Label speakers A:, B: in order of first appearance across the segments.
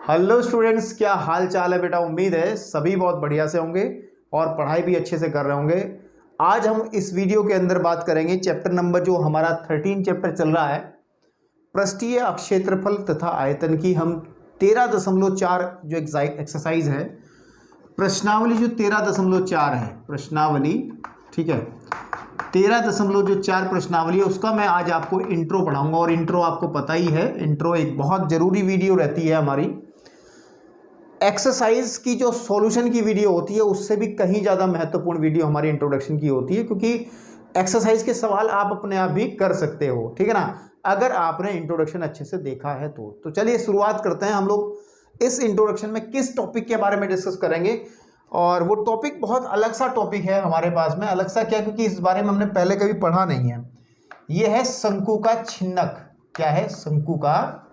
A: Hello students, क्या हाल चाल है बेटा। उम्मीद है सभी बहुत बढ़िया से होंगे और पढ़ाई भी अच्छे से कर रहे होंगे। आज हम इस वीडियो के अंदर बात करेंगे चैप्टर नंबर जो हमारा 13 चैप्टर चल रहा है, पृष्ठीय क्षेत्रफल तथा आयतन की। हम 13.4 जो एक्सरसाइज है, प्रश्नावली जो 13.4 है प्रश्नावली, ठीक है, 13.4 प्रश्नावली है, उसका मैं आज आपको इंट्रो पढ़ाऊंगा। और इंट्रो आपको पता ही है, इंट्रो एक बहुत जरूरी वीडियो रहती है हमारी। एक्सरसाइज की जो सॉल्यूशन की वीडियो होती है उससे भी कहीं ज़्यादा महत्वपूर्ण वीडियो हमारी इंट्रोडक्शन की होती है, क्योंकि एक्सरसाइज के सवाल आप अपने आप भी कर सकते हो, ठीक है ना, अगर आपने इंट्रोडक्शन अच्छे से देखा है तो चलिए शुरुआत करते हैं। हम लोग इस इंट्रोडक्शन में किस टॉपिक के बारे में डिस्कस करेंगे, और वो टॉपिक बहुत अलग सा टॉपिक है हमारे पास में। अलग सा क्या, क्योंकि इस बारे में हमने पहले कभी पढ़ा नहीं है। ये है शंकु का छिन्नक। क्या है? शंकु का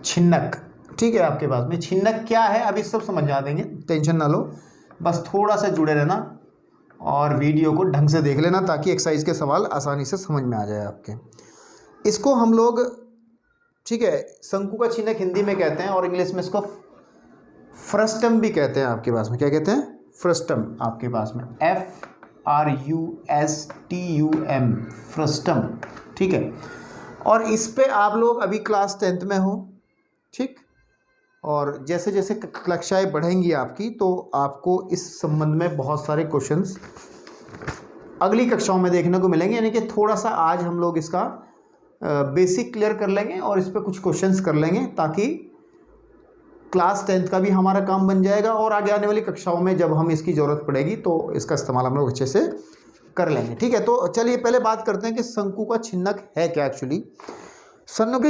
A: छिन्नक, ठीक है। आपके पास में छिन्नक क्या है अभी सब समझ आ देंगे, टेंशन ना लो, बस थोड़ा सा जुड़े रहना और वीडियो को ढंग से देख लेना ताकि एक्सरसाइज के सवाल आसानी से समझ में आ जाए आपके। इसको हम लोग, ठीक है, शंकु का छिन्नक हिंदी में कहते हैं और इंग्लिश में इसको फ्रस्टम भी कहते हैं। आपके पास में क्या कहते हैं? फ्रस्टम। आपके पास में FRUSTUM, फ्रस्टम, ठीक है। और इस पे आप लोग अभी क्लास 10th में हो, ठीक, और जैसे जैसे कक्षाएं बढ़ेंगी आपकी तो आपको इस संबंध में बहुत सारे क्वेश्चंस अगली कक्षाओं में देखने को मिलेंगे। यानी कि थोड़ा सा आज हम लोग इसका बेसिक क्लियर कर लेंगे और इस पे कुछ क्वेश्चंस कर लेंगे ताकि क्लास 10th का भी हमारा काम बन जाएगा, और आगे आने वाली कक्षाओं में जब हम इसकी ज़रूरत पड़ेगी तो इसका इस्तेमाल हम लोग अच्छे से कर लेंगे, ठीक है। तो चलिए पहले बात करते हैं कि शंकु का छिन्नक है क्या एक्चुअली। शंकु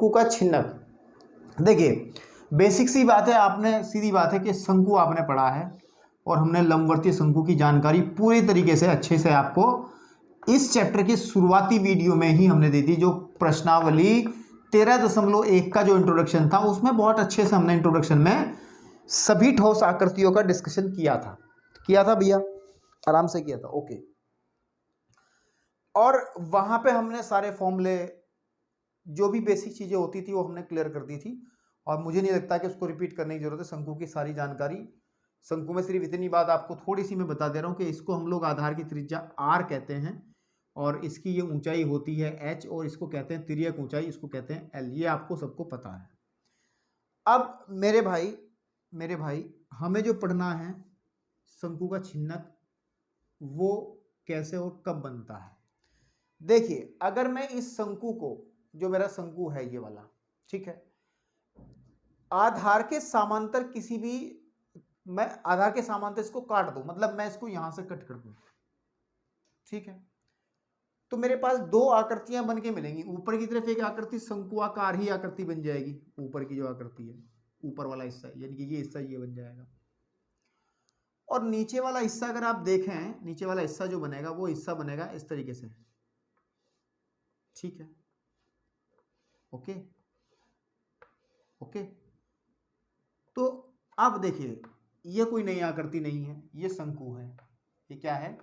A: का छिन्नक, देखिए बेसिक सी बात है, आपने सीधी बात है कि शंकु आपने पढ़ा है और हमने लंबवर्तीय शंकु की जानकारी पूरी तरीके से अच्छे से आपको इस चैप्टर की शुरुआती वीडियो में ही हमने दी थी। जो प्रश्नावली 13.1 का जो इंट्रोडक्शन था उसमें बहुत अच्छे से हमने इंट्रोडक्शन में सभी ठोस आकृतियों का डिस्कशन किया था भैया, आराम से किया था, ओके। और वहां पे हमने सारे फॉर्मूले, जो भी बेसिक चीजें होती थी वो हमने क्लियर कर दी थी, और मुझे नहीं लगता कि उसको रिपीट करने की जरूरत है। शंकु की सारी जानकारी, शंकु में सिर्फ इतनी बात आपको थोड़ी सी मैं बता दे रहा हूँ कि इसको हम लोग आधार की त्रिज्या R कहते हैं और इसकी ये ऊंचाई होती है H, और इसको कहते हैं तिर्यक ऊंचाई, इसको कहते हैं L। ये आपको सबको पता है। अब मेरे भाई हमें जो पढ़ना है शंकु का छिन्नक वो कैसे और कब बनता है। देखिए अगर मैं इस शंकु को, जो मेरा शंकु है ये वाला, ठीक है, आधार के समांतर किसी भी, मैं आधार के समांतर इसको काट दूं, मतलब मैं इसको यहां से कट कर दूं, ठीक है, तो मेरे पास दो आकृतियां बन के मिलेंगी। ऊपर की तरफ एक आकृति शंकुआकार ही आकृति बन जाएगी, ऊपर की जो आकृति है, ऊपर वाला हिस्सा, यानी कि ये हिस्सा ये बन जाएगा। और नीचे वाला हिस्सा अगर आप देखें, नीचे वाला हिस्सा जो बनेगा वो हिस्सा बनेगा इस तरीके से, ठीक है, ओके ओके। तो अब देखिए ये कोई नई आकृति नहीं है, ये शंकु है। ये क्या है?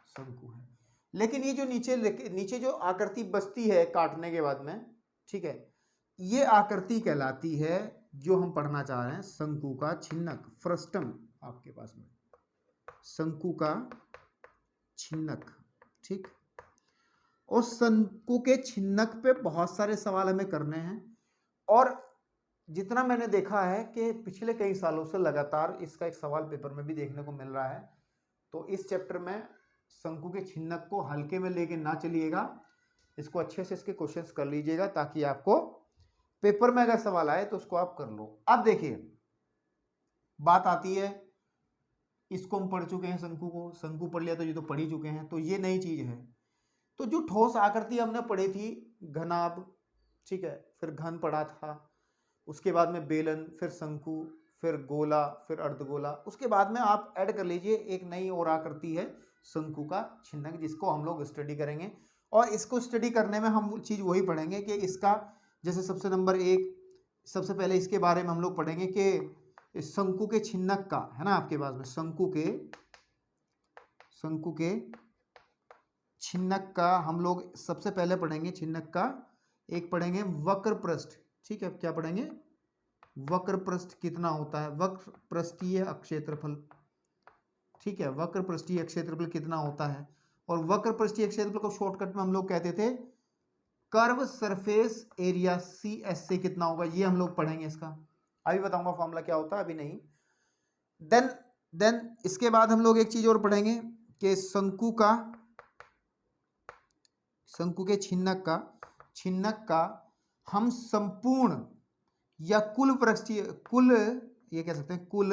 A: शंकु है। लेकिन ये जो नीचे जो आकृति बचती है काटने के बाद में, ठीक है, ये आकृति कहलाती है जो हम पढ़ना चाह रहे हैं, शंकु का छिन्नक, फ्रस्टम। आपके पास में शंकु का छिन्नक, ठीक। और शंकु के छिन्नक पे बहुत सारे सवाल हमें करने हैं, और जितना मैंने देखा है कि पिछले कई सालों से लगातार इसका एक सवाल पेपर में भी देखने को मिल रहा है। तो इस चैप्टर में शंकु के छिन्नक को हल्के में लेके ना चलिएगा, इसको अच्छे से इसके क्वेश्चंस कर लीजिएगा ताकि आपको पेपर में अगर सवाल आए तो उसको आप कर लो। अब देखिए बात आती है, इसको हम पढ़ चुके हैं, शंकु को, शंकु पढ़ लिया तो ये तो पढ़ ही चुके हैं, तो ये नई चीज है। तो जो ठोस आकृति हमने पढ़ी थी, घनाभ, ठीक है, फिर घन पढ़ा था, उसके बाद में बेलन, फिर शंकु, फिर गोला, फिर अर्धगोला, उसके बाद में आप ऐड कर लीजिए एक नई और आकृति है शंकु का छिन्नक, जिसको हम लोग स्टडी करेंगे। और इसको स्टडी करने में हम चीज़ वही पढ़ेंगे कि इसका, जैसे सबसे नंबर एक, सबसे पहले इसके बारे में हम लोग पढ़ेंगे कि शंकु के छिन्नक का, है ना, आपके पास में शंकु के छिन्नक का हम लोग सबसे पहले पढ़ेंगे। छिन्नक का एक पढ़ेंगे वक्र पृष्ठ, ठीक है, क्या पढ़ेंगे, वक्र पृष्ठ कितना होता है, वक्र पृष्ठीय क्षेत्रफल। ठीक है, वक्र पृष्ठीय क्षेत्रफल कितना होता है, और वक्र पृष्ठीय क्षेत्रफल को शॉर्टकट में हम लोग कहते थे कर्व सरफेस एरिया, CS से कितना होगा, ये हम लोग पढ़ेंगे इसका। अभी बताऊंगा फॉर्मूला क्या होता है, अभी नहीं। देन इसके बाद हम लोग एक चीज और पढ़ेंगे कि शंकु के छिन्नक का हम संपूर्ण या कुल ये कह सकते हैं कुल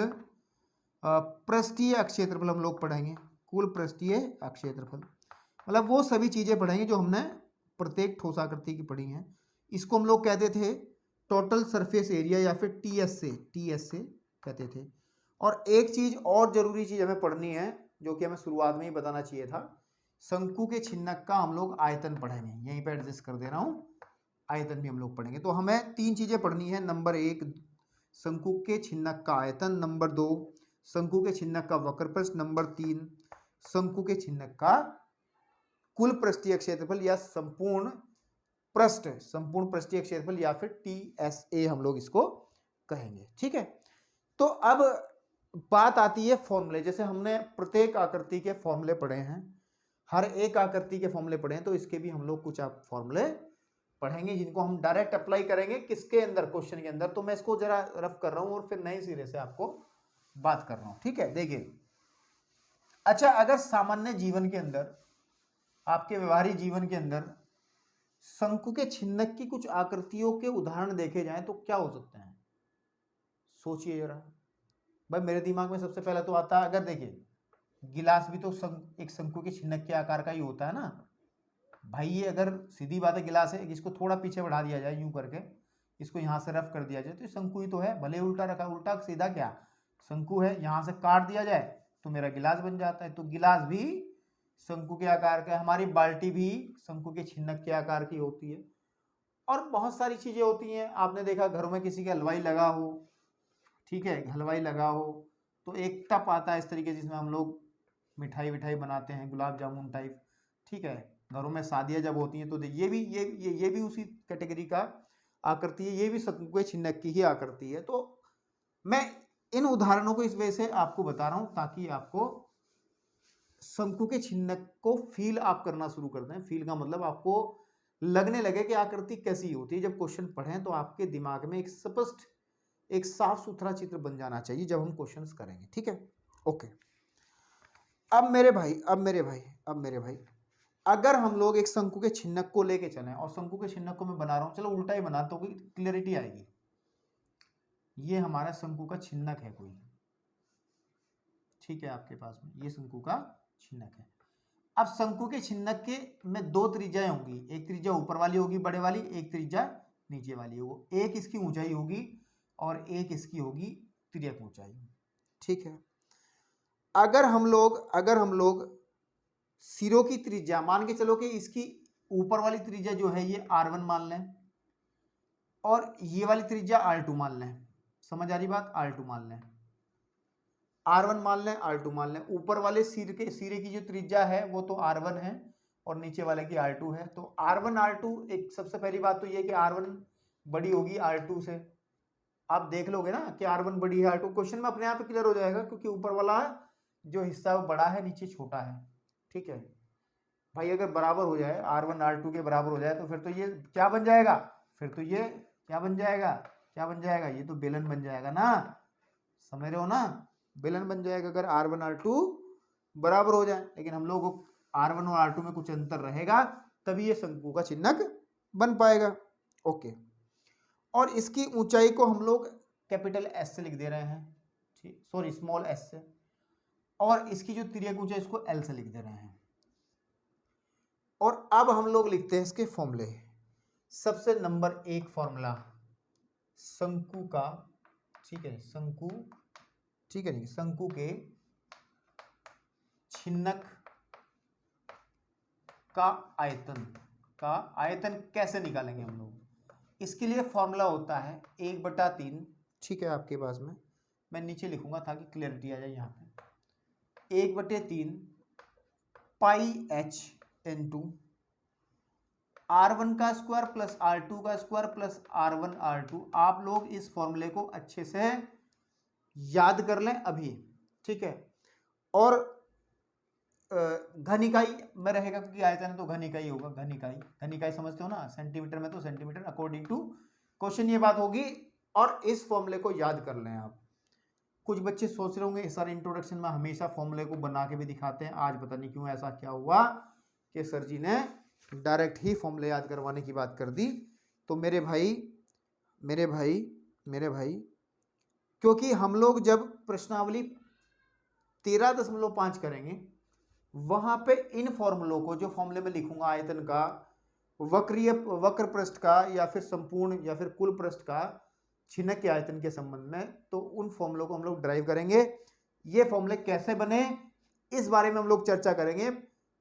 A: पृष्ठीय क्षेत्रफल हम लोग पढ़ेंगे। कुल पृष्ठीय क्षेत्रफल मतलब वो सभी चीजें पढ़ेंगे जो हमने प्रत्येक ठोस आकृति की पढ़ी हैं। इसको हम लोग कहते थे टोटल सरफेस एरिया या फिर TS से कहते थे। और एक चीज और जरूरी चीज हमें पढ़नी है जो कि हमें शुरुआत में ही बताना चाहिए था, शंकु के छिन्नक का हम लोग आयतन पढ़ेंगे। यहीं पे एडजस्ट कर दे रहा हूं, आयतन भी हम लोग पढ़ेंगे। तो हमें 3 चीजें पढ़नी है। नंबर 1 शंकु के छिन्नक का आयतन, नंबर 2 शंकु के छिन्नक का वक्र पृष्ठ, नंबर 3 शंकु के छिन्नक का कुल पृष्ठीय क्षेत्रफल या संपूर्ण पृष्ठीय क्षेत्रफल या फिर TSA हम लोग इसको कहेंगे। ठीक है, तो अब बात आती है फॉर्मूले। जैसे हमने प्रत्येक आकृति के फॉर्मूले पढ़े हैं, हर एक आकृति के फॉर्मूले पढ़े हैं, तो इसके भी हम लोग कुछ फॉर्मूले पढ़ेंगे जिनको हम डायरेक्ट अप्लाई करेंगे किसके अंदर, क्वेश्चन के अंदर। तो मैं इसको जरा रफ कर रहा हूं और फिर नए सिरे से आपको बात कर रहा हूं। ठीक है, देखिए, अच्छा, अगर सामान्य जीवन के अंदर, आपके व्यवहारिक जीवन के अंदर शंकु के छिन्नक की कुछ आकृतियों के उदाहरण देखे जाएं तो क्या हो सकते हैं, सोचिए जरा। भाई मेरे दिमाग में सबसे पहले तो आता है, अगर देखिए गिलास भी तो एक शंकु के छिन्नक के आकार का ही होता है ना भाई। ये अगर सीधी बात है, गिलास है, इसको थोड़ा पीछे बढ़ा दिया जाए यूं करके, इसको यहां से रफ कर दिया जाए तो शंकु ही तो है। भले उल्टा रखा, उल्टा सीधा क्या शंकु है, यहां से काट दिया जाए तो मेरा गिलास बन जाता है। तो गिलास भी शंकु के आकार का है, हमारी बाल्टी भी शंकु के छिन्नक के आकार की होती है। और बहुत सारी चीजें होती हैं। आपने देखा घरों में किसी का हलवाई लगा हो, ठीक है, हलवाई लगा हो तो एक टप आता है इस तरीके जिसमें हम लोग मिठाई विठाई बनाते हैं, गुलाब जामुन टाइप। ठीक है, घरों में शादियां जब होती हैं तो ये भी उसी कैटेगरी का आकृति है, ये भी शंकु के छिन्नक की ही आकृति है। तो मैं इन उदाहरणों को इस वजह से आपको बता रहा हूं ताकि आपको शंकु के छिन्नक को फील आप करना शुरू कर दें। फील का मतलब आपको लगने लगे कि आकृति कैसी होती है। जब क्वेश्चन पढ़ें तो आपके दिमाग में एक स्पष्ट, एक साफ सुथरा चित्र बन जाना चाहिए जब हम क्वेश्चंस करेंगे। ठीक है, ओके। अब मेरे भाई अगर हम लोग एक शंकु के छिन्नक को लेके चलें, और शंकु के छिन्नक को मैं बना रहा हूं, चलो उल्टा ही बना तो क्लियरिटी आएगी। ये हमारा शंकु का छिन्नक है कोई, ठीक है, आपके पास में ये शंकु का छिन्नक है। अब शंकु के छिन्नक के में 2 त्रिज्याएं होंगी, एक त्रिज्या ऊपर वाली होगी बड़े वाली, एक त्रिज्या नीचे वाली होगी। एक इसकी ऊंचाई होगी और एक इसकी होगी तिर्यक ऊंचाई। ठीक है, अगर हम लोग सिरों की त्रिज्या मान के चलो कि इसकी ऊपर वाली त्रिज्या जो है ये R1 मान लें और ये वाली त्रिज्या R2 मान लें। समझ आ रही बात, R2 मान लें, R1 मान लें, R2 मान लें। ऊपर वाले सिरे की जो त्रिज्या है वो तो R1 है और नीचे वाले की R2 है। तो R1 R2, एक सबसे पहली बात तो ये कि R1 बड़ी होगी R2 से। आप देख लोगे ना कि R1 बड़ी है R2, क्वेश्चन में अपने आप क्लियर हो जाएगा क्योंकि ऊपर वाला जो हिस्सा है वो बड़ा है, नीचे छोटा है। ठीक है भाई, अगर बराबर हो जाए, R1 R2 के बराबर हो जाए तो फिर तो ये क्या बन जाएगा, फिर तो ये क्या बन जाएगा, ये तो बेलन बन जाएगा ना। समझ रहे हो ना, बेलन बन जाएगा अगर R1 R2 बराबर हो जाए। लेकिन हम लोग R1 और R2 में कुछ अंतर रहेगा तभी ये शंकु का छिन्नक बन पाएगा। ओके, और इसकी ऊंचाई को हम लोग कैपिटल S से लिख दे रहे हैं, ठीक, सॉरी स्मॉल s से, और इसकी जो तिर्यक ऊंचाई इसको L से लिख दे रहे हैं। और अब हम लोग लिखते हैं इसके फॉर्मूले। सबसे नंबर 1 फॉर्मूला शंकु का, ठीक है, शंकु के छिन्नक का आयतन कैसे निकालेंगे हम लोग। इसके लिए फॉर्मूला होता है 1/3, ठीक है, आपके पास में मैं नीचे लिखूंगा ताकि क्लियरिटी आ जाए। यहाँ पे 1/3 पाई h इंटू R1 का स्क्वायर प्लस R2 का स्क्वायर प्लस R1 R2। आप लोग इस फॉर्मूले को अच्छे से याद कर लें अभी, ठीक है। और घन इकाई में रहेगा क्योंकि आयतन है तो घन इकाई होगा, घन इकाई, घन इकाई समझते हो ना, सेंटीमीटर में तो सेंटीमीटर अकॉर्डिंग टू क्वेश्चन ये बात होगी। और इस फॉर्मूले को याद कर लें आप। कुछ बच्चे सोच रहे होंगे सर इंट्रोडक्शन में हमेशा फॉर्मूले को बना के भी दिखाते हैं, आज पता नहीं क्यों ऐसा क्या हुआ कि सर जी ने डायरेक्ट ही फॉर्मूले याद करवाने की बात कर दी। तो मेरे भाई क्योंकि हम लोग जब प्रश्नावली 13.5 करेंगे वहां पे इन फॉर्मूलों को, जो फॉर्मूले में लिखूंगा आयतन का, वक्र पृष्ठ का, या फिर संपूर्ण या फिर कुल पृष्ठ का छिन्नक के आयतन के संबंध में, तो उन फॉर्मूलों को हम लोग ड्राइव करेंगे। ये फॉर्मूले कैसे बने इस बारे में हम लोग चर्चा करेंगे।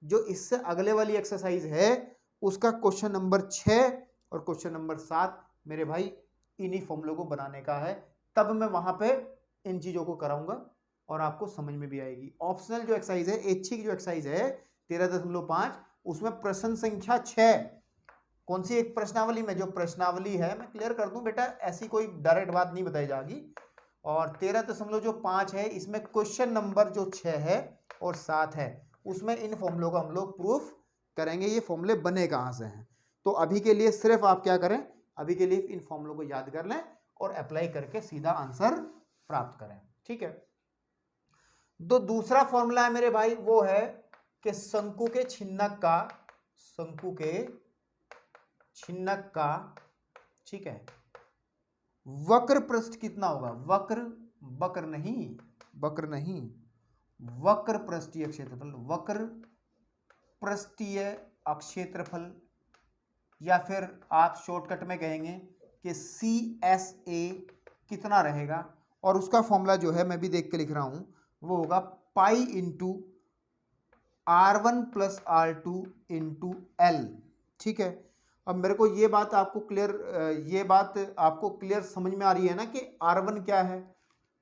A: जो इससे अगले वाली एक्सरसाइज है उसका क्वेश्चन नंबर 6 और क्वेश्चन नंबर 7 मेरे भाई इन्हीं फॉर्मूलों को बनाने का है। तब मैं वहां पे इन चीजों को कराऊंगा और आपको समझ में भी आएगी। ऑप्शनल जो एक्सरसाइज है, ऐच्छिक जो एक्सरसाइज है 13.5, उसमें प्रश्न संख्या 6 कौन सी एक प्रश्नावली में, जो प्रश्नावली है मैं क्लियर कर दूं बेटा, ऐसी कोई डायरेक्ट बात नहीं बताई जाएगी। और 13.5 है, इसमें क्वेश्चन नंबर जो 6 है और 7 है उसमें इन फॉर्मूलों को हम लोग प्रूफ करेंगे। ये फॉर्मूले बने कहां से हैं, तो अभी के लिए सिर्फ आप क्या करें, अभी के लिए इन फॉर्मूलों को याद कर लें और अप्लाई करके सीधा आंसर प्राप्त करें, ठीक है। तो दूसरा फॉर्मूला है मेरे भाई, वो है कि शंकु के छिन्नक का, ठीक है, वक्र पृष्ठ कितना होगा, वक्र पृष्ठीय क्षेत्रफल, वक्र पृष्ठीय अक्षेत्रफल, या फिर आप शॉर्टकट में कहेंगे कि CSA कितना रहेगा। और उसका फॉर्मूला जो है मैं भी देख के लिख रहा हूं, वो होगा पाई into R1 plus R2 into L, ठीक है। अब मेरे को ये बात आपको क्लियर समझ में आ रही है ना कि R1 क्या है।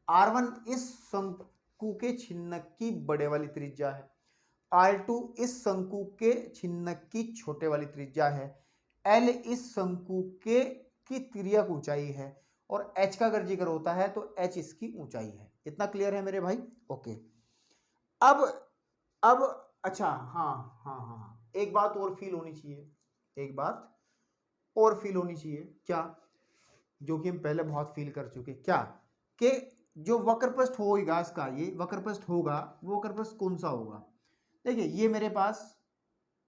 A: R1 इस शंकु के छिन्नक की बड़े वाली त्रिज्या है, R2 इस शंकु के छिन्नक की छोटे वाली त्रिज्या है, L इस शंकु की तिर्यक ऊंचाई है, और H का अगर जिक्र होता है तो H इसकी ऊंचाई है। इतना क्लियर है मेरे भाई, ओके। अब अच्छा, हाँ, एक बात और फील होनी चाहिए, क्या, जो कि हम पहले बहुत फील कर चुके, क्या, कि जो वक्र पृष्ठ होगा इसका, ये वक्र पृष्ठ होगा, वो वक्र पृष्ठ कौन सा होगा। देखिए ये मेरे पास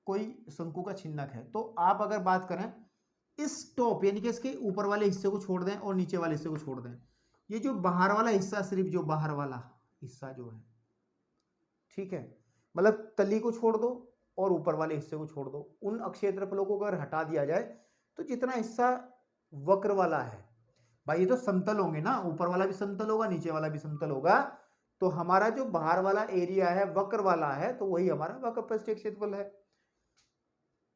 A: कोई शंकु का छिन्नक है, तो आप अगर बात करें इस टॉप यानी कि इसके ऊपर वाले हिस्से को छोड़ दें और नीचे वाले हिस्से को छोड़ दें, ये जो बाहर वाला हिस्सा, सिर्फ जो बाहर वाला हिस्सा जो है, ठीक है, मतलब तली को छोड़ दो और ऊपर वाले हिस्से को छोड़ दो, उन क्षेत्रफलों को अगर हटा दिया जाए तो जितना हिस्सा वक्र वाला है, भाई ये तो समतल होंगे ना, ऊपर वाला भी समतल होगा, नीचे वाला भी समतल होगा, तो हमारा जो बाहर वाला एरिया है वक्र वाला है, तो वही हमारा वक्र पृष्ठीय क्षेत्रफल है।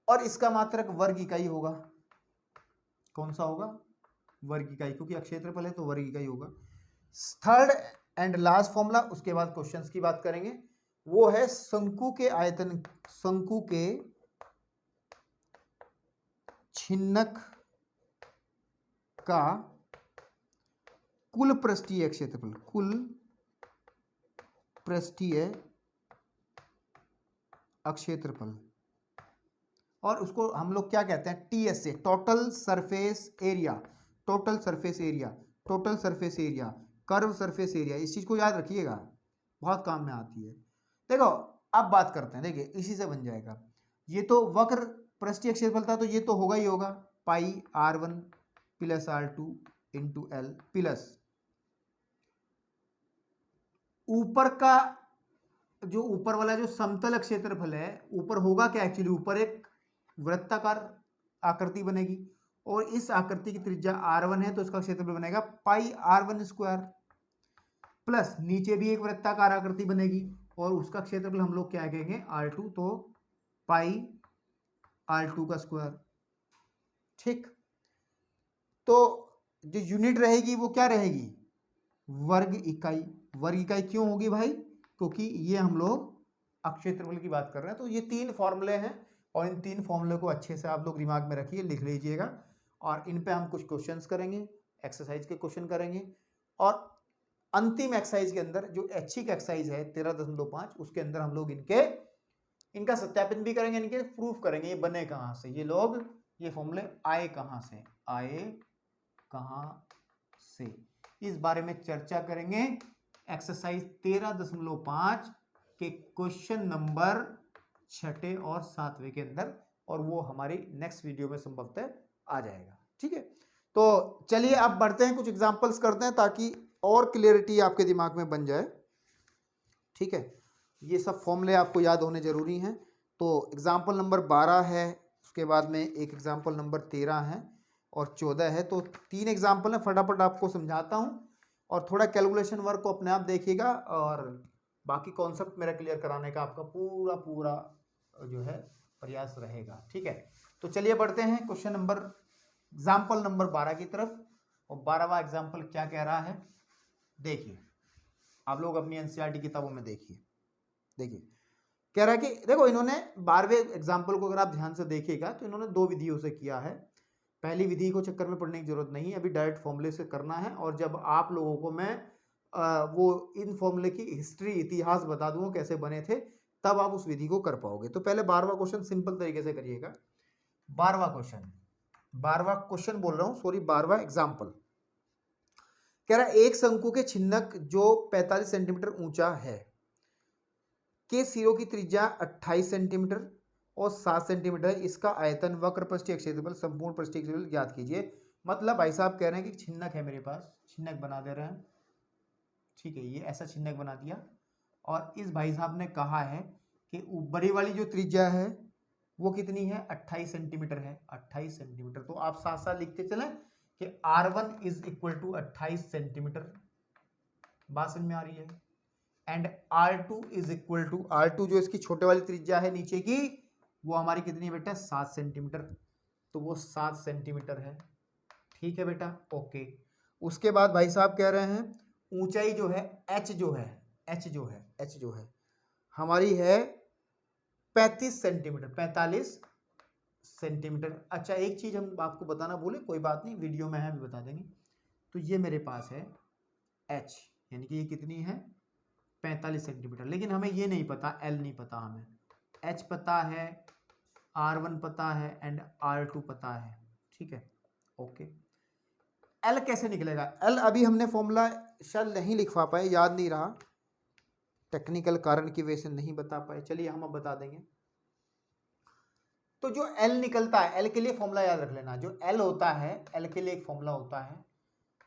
A: और इसका मात्रक वर्ग इकाई होगा, कौन सा होगा, वर्ग इकाई, क्योंकि क्षेत्रफल है तो वर्ग इकाई होगा। थर्ड एंड लास्ट फॉर्मूला, उसके बाद क्वेश्चंस की बात करेंगे, वो है शंकु के छिन्नक का कुल पृष्ठीय क्षेत्रफल, और उसको हम लोग क्या कहते हैं, TS से, total surface area, curve surface area. इस चीज को याद रखिएगा, बहुत काम में आती है। देखो अब बात करते हैं, देखिए इसी से बन जाएगा। ये तो वक्र पृष्ठीय क्षेत्रफल था, तो ये तो होगा ही होगा, पाई R1 plus R2 into L, plus ऊपर का जो ऊपर वाला जो समतल क्षेत्रफल है, ऊपर होगा क्या, एक्चुअली ऊपर एक वृत्ताकार आकृति बनेगी, और इस आकृति की त्रिज्या R1 है, तो इसका क्षेत्रफल बनेगा पाई R1 स्क्वायर, प्लस नीचे भी एक वृत्ताकार आकृति बनेगी और उसका क्षेत्रफल हम लोग क्या कहेंगे, R2, तो पाई R2 का स्क्वायर, ठीक। तो जो यूनिट रहेगी वो क्या रहेगी, वर्ग इकाई। वर्ग इकाई क्यों होगी भाई, क्योंकि ये हम लोग क्षेत्रफल की बात कर रहे हैं। तो ये तीन फॉर्मूले हैं और इन 3 फॉर्मूले को अच्छे से आप लोग दिमाग में रखिए, लिख लीजिएगा, और इन पे हम कुछ क्वेश्चंस करेंगे, एक्सरसाइज के क्वेश्चन करेंगे, और अंतिम एक्सरसाइज के अंदर जो ऐच्छिक एक्सरसाइज है 13.5 उसके अंदर हम लोग इनका सत्यापन भी करेंगे, इनके प्रूफ करेंगे ये बने कहाँ से, ये फॉर्मूले आए कहाँ से, इस बारे में चर्चा करेंगे एक्सरसाइज 13.5 के क्वेश्चन नंबर 6 और 7वें के अंदर, और वो हमारी नेक्स्ट वीडियो में संभवतः आ जाएगा। ठीक है, तो चलिए अब बढ़ते हैं, कुछ एग्जांपल्स करते हैं ताकि और क्लियरिटी आपके दिमाग में बन जाए। ठीक है, ये सब फॉर्मूले आपको याद होने जरूरी हैं। तो एग्जांपल नंबर 12 है, उसके बाद में एक एग्जांपल नंबर 13 है और 14 है। तो 3 एग्जांपल है, फटाफट आपको समझाता हूँ और थोड़ा कैलकुलेशन वर्क को अपने आप देखिएगा, और बाकी कॉन्सेप्ट मेरा क्लियर कराने का आपका पूरा जो है प्रयास रहेगा। ठीक है, तो चलिए बढ़ते हैं क्वेश्चन नंबर एग्जाम्पल नंबर 12 की तरफ। और 12वां एग्जाम्पल क्या कह रहा है, देखिए आप लोग अपनी एनसीईआरटी किताबों में देखिए कह रहा है कि देखो इन्होंने 12वें एग्जाम्पल को अगर आप ध्यान से देखिएगा तो इन्होंने 2 विधियों से किया है। पहली विधि को चक्कर में पड़ने की जरूरत नहीं है, अभी डायरेक्ट फॉर्मूले से करना है, और जब आप लोगों को मैं वो इन फॉर्मूले की हिस्ट्री, इतिहास बता दूंगा कैसे बने थे, तब आप उस विधि को कर पाओगे। तो पहले 12वां क्वेश्चन सिंपल तरीके से करिएगा। 12वां क्वेश्चन बोल रहा हूं, सॉरी 12वां एग्जाम्पल कह रहा है एक शंकु के छिन्नक जो 45 सेंटीमीटर ऊंचा है के सिरों की त्रिज्या 28 सेंटीमीटर और 7 सेंटीमीटर है, इसका आयतन, वक्र पृष्ठीय क्षेत्रफल, संपूर्ण पृष्ठीय क्षेत्रफल ज्ञात कीजिए। मतलब भाई साहब कह रहे हैं कि छिन्नक है मेरे पास, छिन्नक बना दे रहे हैं। ठीक है, ये ऐसा छिन्नक बना दिया, और इस भाई साहब ने कहा है कि ऊपरी वाली जो त्रिज्या है वो कितनी है, 28 सेंटीमीटर है, 28 सेंटीमीटर। तो आप साथ साथ लिखते चलें कि R1 is equal to 28 centimetre, बात समझ में आ रही है, and R2 is equal to, R2 जो इसकी छोटे वाली त्रिज्या है नीचे की, वो हमारी कितनी है बेटा, 7 सेंटीमीटर, तो वो 7 सेंटीमीटर है। ठीक है बेटा, ओके। उसके बाद भाई साहब कह रहे हैं ऊंचाई जो है h जो है हमारी है 45 सेंटीमीटर, 45 सेंटीमीटर। अच्छा, एक चीज हम आपको बताना भूले, कोई बात नहीं, वीडियो में है अभी बता देंगे। तो ये मेरे पास है h, यानी कि ये कितनी है, 45 सेंटीमीटर, लेकिन हमें ये नहीं पता, l नहीं पता, हमें h पता है, R1 पता है एंड R2 पता है। ठीक है, ओके। L कैसे निकलेगा, L अभी हमने फॉर्मूला शायद नहीं लिखवा पाए, याद नहीं रहा, टेक्निकल कारण की वजह से नहीं बता पाए, चलिए हम अब बता देंगे। तो जो L निकलता है, L के लिए फॉर्मूला याद रख लेना, जो L होता है, L के लिए एक फॉर्मूला होता है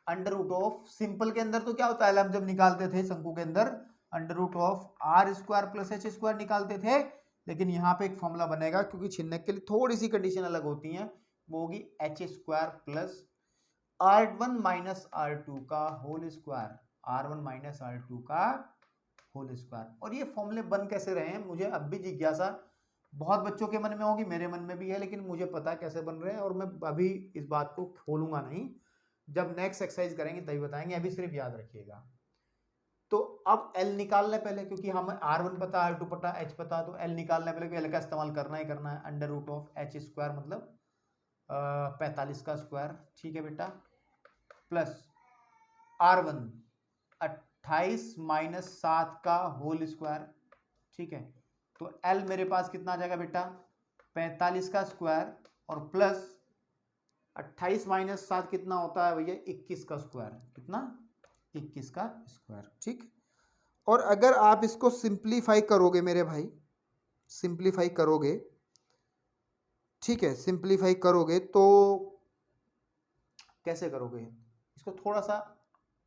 A: अंडर रूट ऑफ, सिंपल के अंदर तो क्या होता है, हम जब निकालते थे शंकु के अंदर under root of R square plus H square निकालते थे, लेकिन यहाँ पे एक फॉर्मूला बनेगा क्योंकि छिन्नक के लिए थोड़ी सी कंडीशन अलग होती है, वो होगी H square plus R1 minus R2 का whole square, R1 minus R2 का होल स्क्वायर। और ये फॉर्मूले बन कैसे रहे हैं, मुझे अब भी जिज्ञासा बहुत बच्चों के मन में होगी, मेरे मन में भी है, लेकिन मुझे पता है कैसे बन रहे हैं, और मैं अभी इस बात को खोलूंगा नहीं, जब नेक्स्ट एक्सरसाइज करेंगे तभी बताएंगे, अभी सिर्फ याद रखिएगा। तो अब L निकाल लें पहले, क्योंकि हमें R1 पता, R2 पता, H पता, तो L निकालने पहले, L का इस्तेमाल करना ही करना है। Under root of H square मतलब 45 का स्क्वायर, ठीक है बेटा, प्लस R1 28 माइनस 7 का होल स्क्वायर। ठीक है, तो L मेरे पास कितना आ जाएगा बेटा, 45 का स्क्वायर और प्लस 28 माइनस 7 कितना होता है भैया, 21 का स्क्वायर, कितना, 21 का स्क्वायर। ठीक, और अगर आप इसको सिंप्लीफाई करोगे मेरे भाई, सिंप्लीफाई करोगे, ठीक है, सिंप्लीफाई करोगे तो कैसे करोगे, इसको थोड़ा सा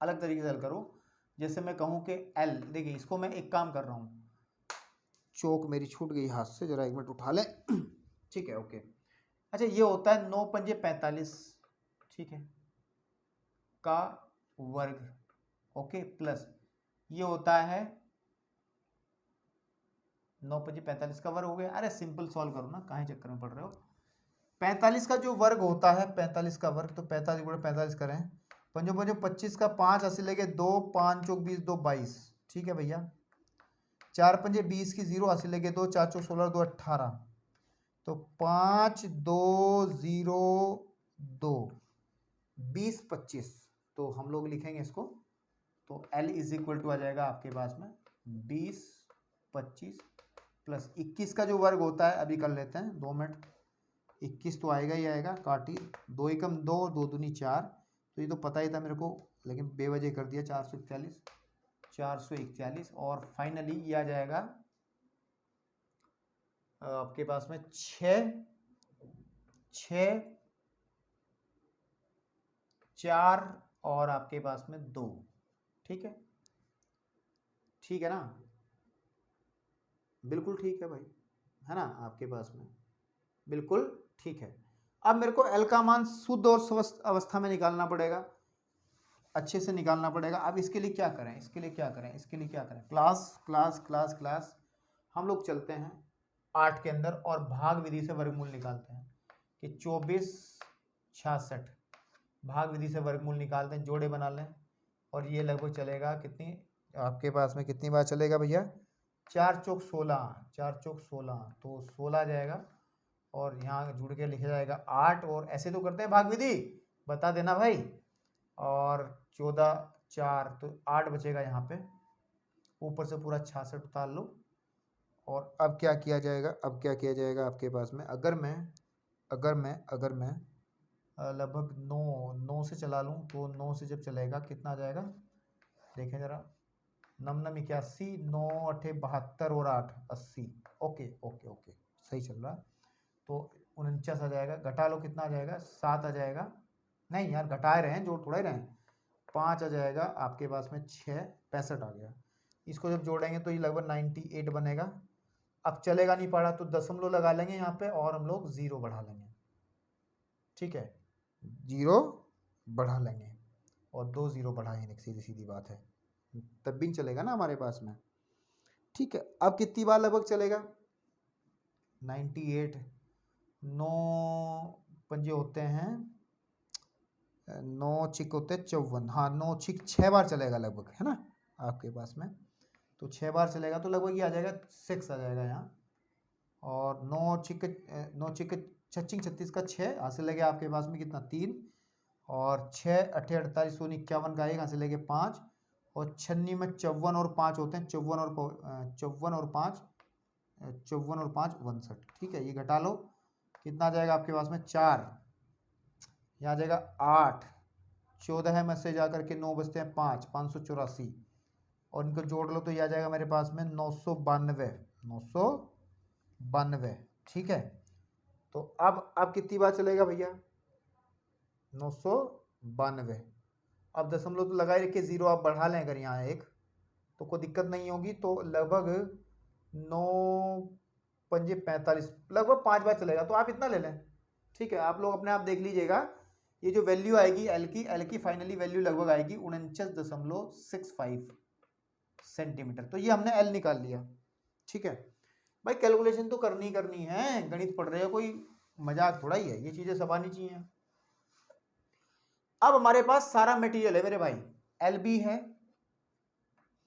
A: अलग तरीके से हल करो। जैसे मैं कहूं कि L, देखिए इसको मैं एक काम कर रहा हूं, चौक मेरी छूट गई हाथ से, जरा एक मिनट उठा लें। ठीक है, ओके। अच्छा, ये होता है 9 पंजे 45, ठीक है, का वर्ग, ओके, प्लस ये होता है 9 पंजे 45 का वर्ग हो गया। अरे सिंपल सॉल्व करो ना, काहे चक्कर में पड़ रहे हो। 45 का जो वर्ग होता है, 45 का वर्ग, तो 45 गुणे 45 करें, पंजो पंजो 25 का 5 80 लगे 2, 5 चौक 20, 2 22, ठीक है भैया, 4 पंजे 20 की 0 80 लगे 2, 4 चौक 16, 2 18, तो 5 2 0 2 20 25, तो हम लोग लिखेंगे इसको, तो L इज इक्वल टू आ जाएगा आपके पास में 20 25 प्लस 21 का जो वर्ग होता है अभी कर लेते हैं 2 मिनट। 21 तो आएगा ही आएगा, काटी 2 एकम 2 2 दूनी 4, तो ये तो पता ही था मेरे को, लेकिन बेवजह कर दिया 441 और फाइनली ये आ जाएगा आपके पास में 6 4 और आपके पास में 2। ठीक है, ठीक है ना, बिल्कुल ठीक है भाई, है ना, आपके पास में बिल्कुल ठीक है। अब मेरे को L का मान शुद्ध और स्वस्थ अवस्था में निकालना पड़ेगा, अच्छे से निकालना पड़ेगा। अब इसके लिए क्या करें, इसके लिए क्या करें, क्लास क्लास क्लास क्लास हम लोग चलते हैं 8 के अंदर और भाग विधि से वर्गमूल निकालते हैं कि 24 66 भाग विधि से वर्गमूल निकालते हैं, जोड़े बना लें, और ये लगभग चलेगा कितनी आपके पास में, कितनी बार चलेगा भैया, 4 चौक 16, तो 16 आ जाएगा, और यहाँ जुड़ के लिखा जाएगा 8, और ऐसे तो करते हैं भाग विधि, बता देना भाई, और 14 4 तो 8 बचेगा यहाँ पे, ऊपर से पूरा 66 उतार लो। और अब क्या किया जाएगा, आपके पास में, अगर मैं लगभग 9 से चला लूँ, तो 9 से जब चलेगा कितना आ जाएगा, देखें जरा, 9 9 81, 9 8 72 और 8 80, ओके ओके ओके सही चल रहा, तो 49 आ जाएगा, घटा लो कितना आ जाएगा, 7 आ जाएगा, नहीं यार घटा रहे हैं, जोड़ थोड़ा ही रहे हैं, 5 आ जाएगा आपके पास में, 6 65 आ गया, इसको जब जोड़ेंगे तो ये लगभग 98 बनेगा। अब चलेगा नहीं पड़ा तो दशमलव लगा लेंगे यहाँ पे, और हम लोग 0 बढ़ा लेंगे, ठीक है, 0 बढ़ा लेंगे, और 2 0 बढ़ाएंगे, सीधी सीधी बात है, तब भी चलेगा ना हमारे पास में। ठीक है, अब कितनी बार लगभग चलेगा, 98, 9 पंजे होते हैं, 9 छिक होते हैं 54, हाँ 9 छिक 6 बार चलेगा लगभग, है ना आपके पास में, तो 6 बार चलेगा, तो लगभग ये आ जाएगा 6 आ जाएगा यहाँ, और 9 छिक 36 का 6 हासिल लगे आपके पास में कितना 3, और 6 8 48 सोनी 51 का 1 हासिल लगे 5, और 96 में 54 और 5 होते हैं, 54 और 5 59। ठीक है, ये घटा लो कितना आ जाएगा आपके पास में 4, यहाँ आ जाएगा 8, 14 है में से जा करके 9 बचते हैं 5 584, और इनको जोड़ लो तो ये आ जाएगा मेरे पास में 992। ठीक है, तो अब कितनी बार चलेगा भैया, 992। अब दशमलव तो लगा ही रखिए, 0 आप बढ़ा लें अगर यहाँ एक, तो कोई दिक्कत नहीं होगी, तो लगभग 9 पंजे 45, लगभग 5 बार चलेगा, तो आप इतना ले लें। ठीक है, आप लोग अपने आप देख लीजिएगा, ये जो वैल्यू आएगी L की फाइनली वैल्यू लगभग आएगी 49.65 सेंटीमीटर, तो ये हमने L निकाल लिया। ठीक है भाई, कैलकुलेशन तो करनी है, गणित पढ़ रहे हो, कोई मजाक थोड़ा ही है, ये चीजें सब आनी चाहिए। अब हमारे पास सारा मटेरियल है मेरे भाई, LB है,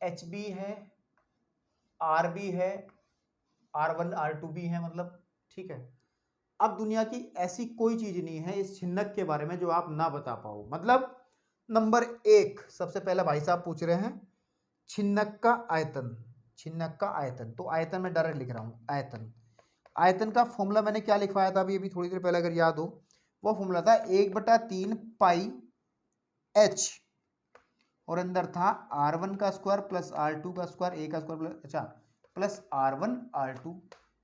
A: HB है, RB है, R1 R2 भी है, मतलब ठीक है। अब दुनिया की ऐसी कोई चीज नहीं है इस छिन्नक के बारे में जो आप ना बता पाओ, मतलब नंबर 1 सबसे पहले भाई साहब पूछ रहे हैं छिन्नक का आयतन, तो आयतन में डायरेक्ट लिख रहा हूं, आयतन का फॉर्मूला मैंने क्या लिखवाया था अभी थोड़ी देर पहले, अगर याद हो, वो फॉर्मूला था 1/3 पाई h, और अंदर था R1 का स्क्वायर प्लस R2 का स्क्वायर, a का स्क्वायर प्लस R1 R2,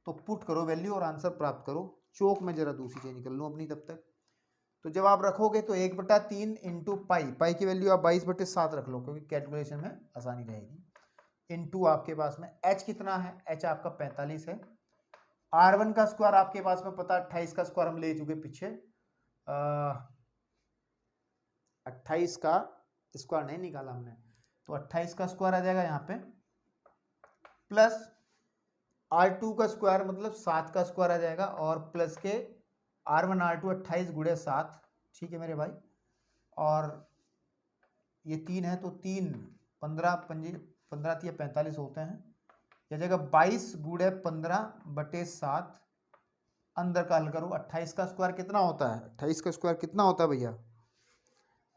A: तो पुट करो वैल्यू और आंसर प्राप्त करो। चौक में जरा दूसरी चीज निकल लूँ अपनी तब तक, तो जब आप रखोगे तो 1/3 इंटू पाई की वैल्यू आप 22/7 रख लो, क्योंकि कैलकुलेशन में आसानी रहेगी, इंटू आपके पास में h कितना है, h आपका 45 है, R1 का स्क्वायर आपके पास में पता 28 का स्क्वायर हम ले चुके पीछे, 28 का स्क्वायर नहीं निकाला हमने, तो 28 का स्क्वायर आ जाएगा यहाँ पे, प्लस R2 का स्क्वायर मतलब 7 का स्क्वायर आ जाएगा, और प्लस के R1 R2 28 गुणे 7, ठीक है मेरे भाई, और ये 3 है तो 3 15 15 45 होते हैं, यह जगह 22 गुणे 15/7, अंदर का हल करो। 28 का स्क्वायर कितना होता है? 28 का स्क्वायर कितना होता है भैया?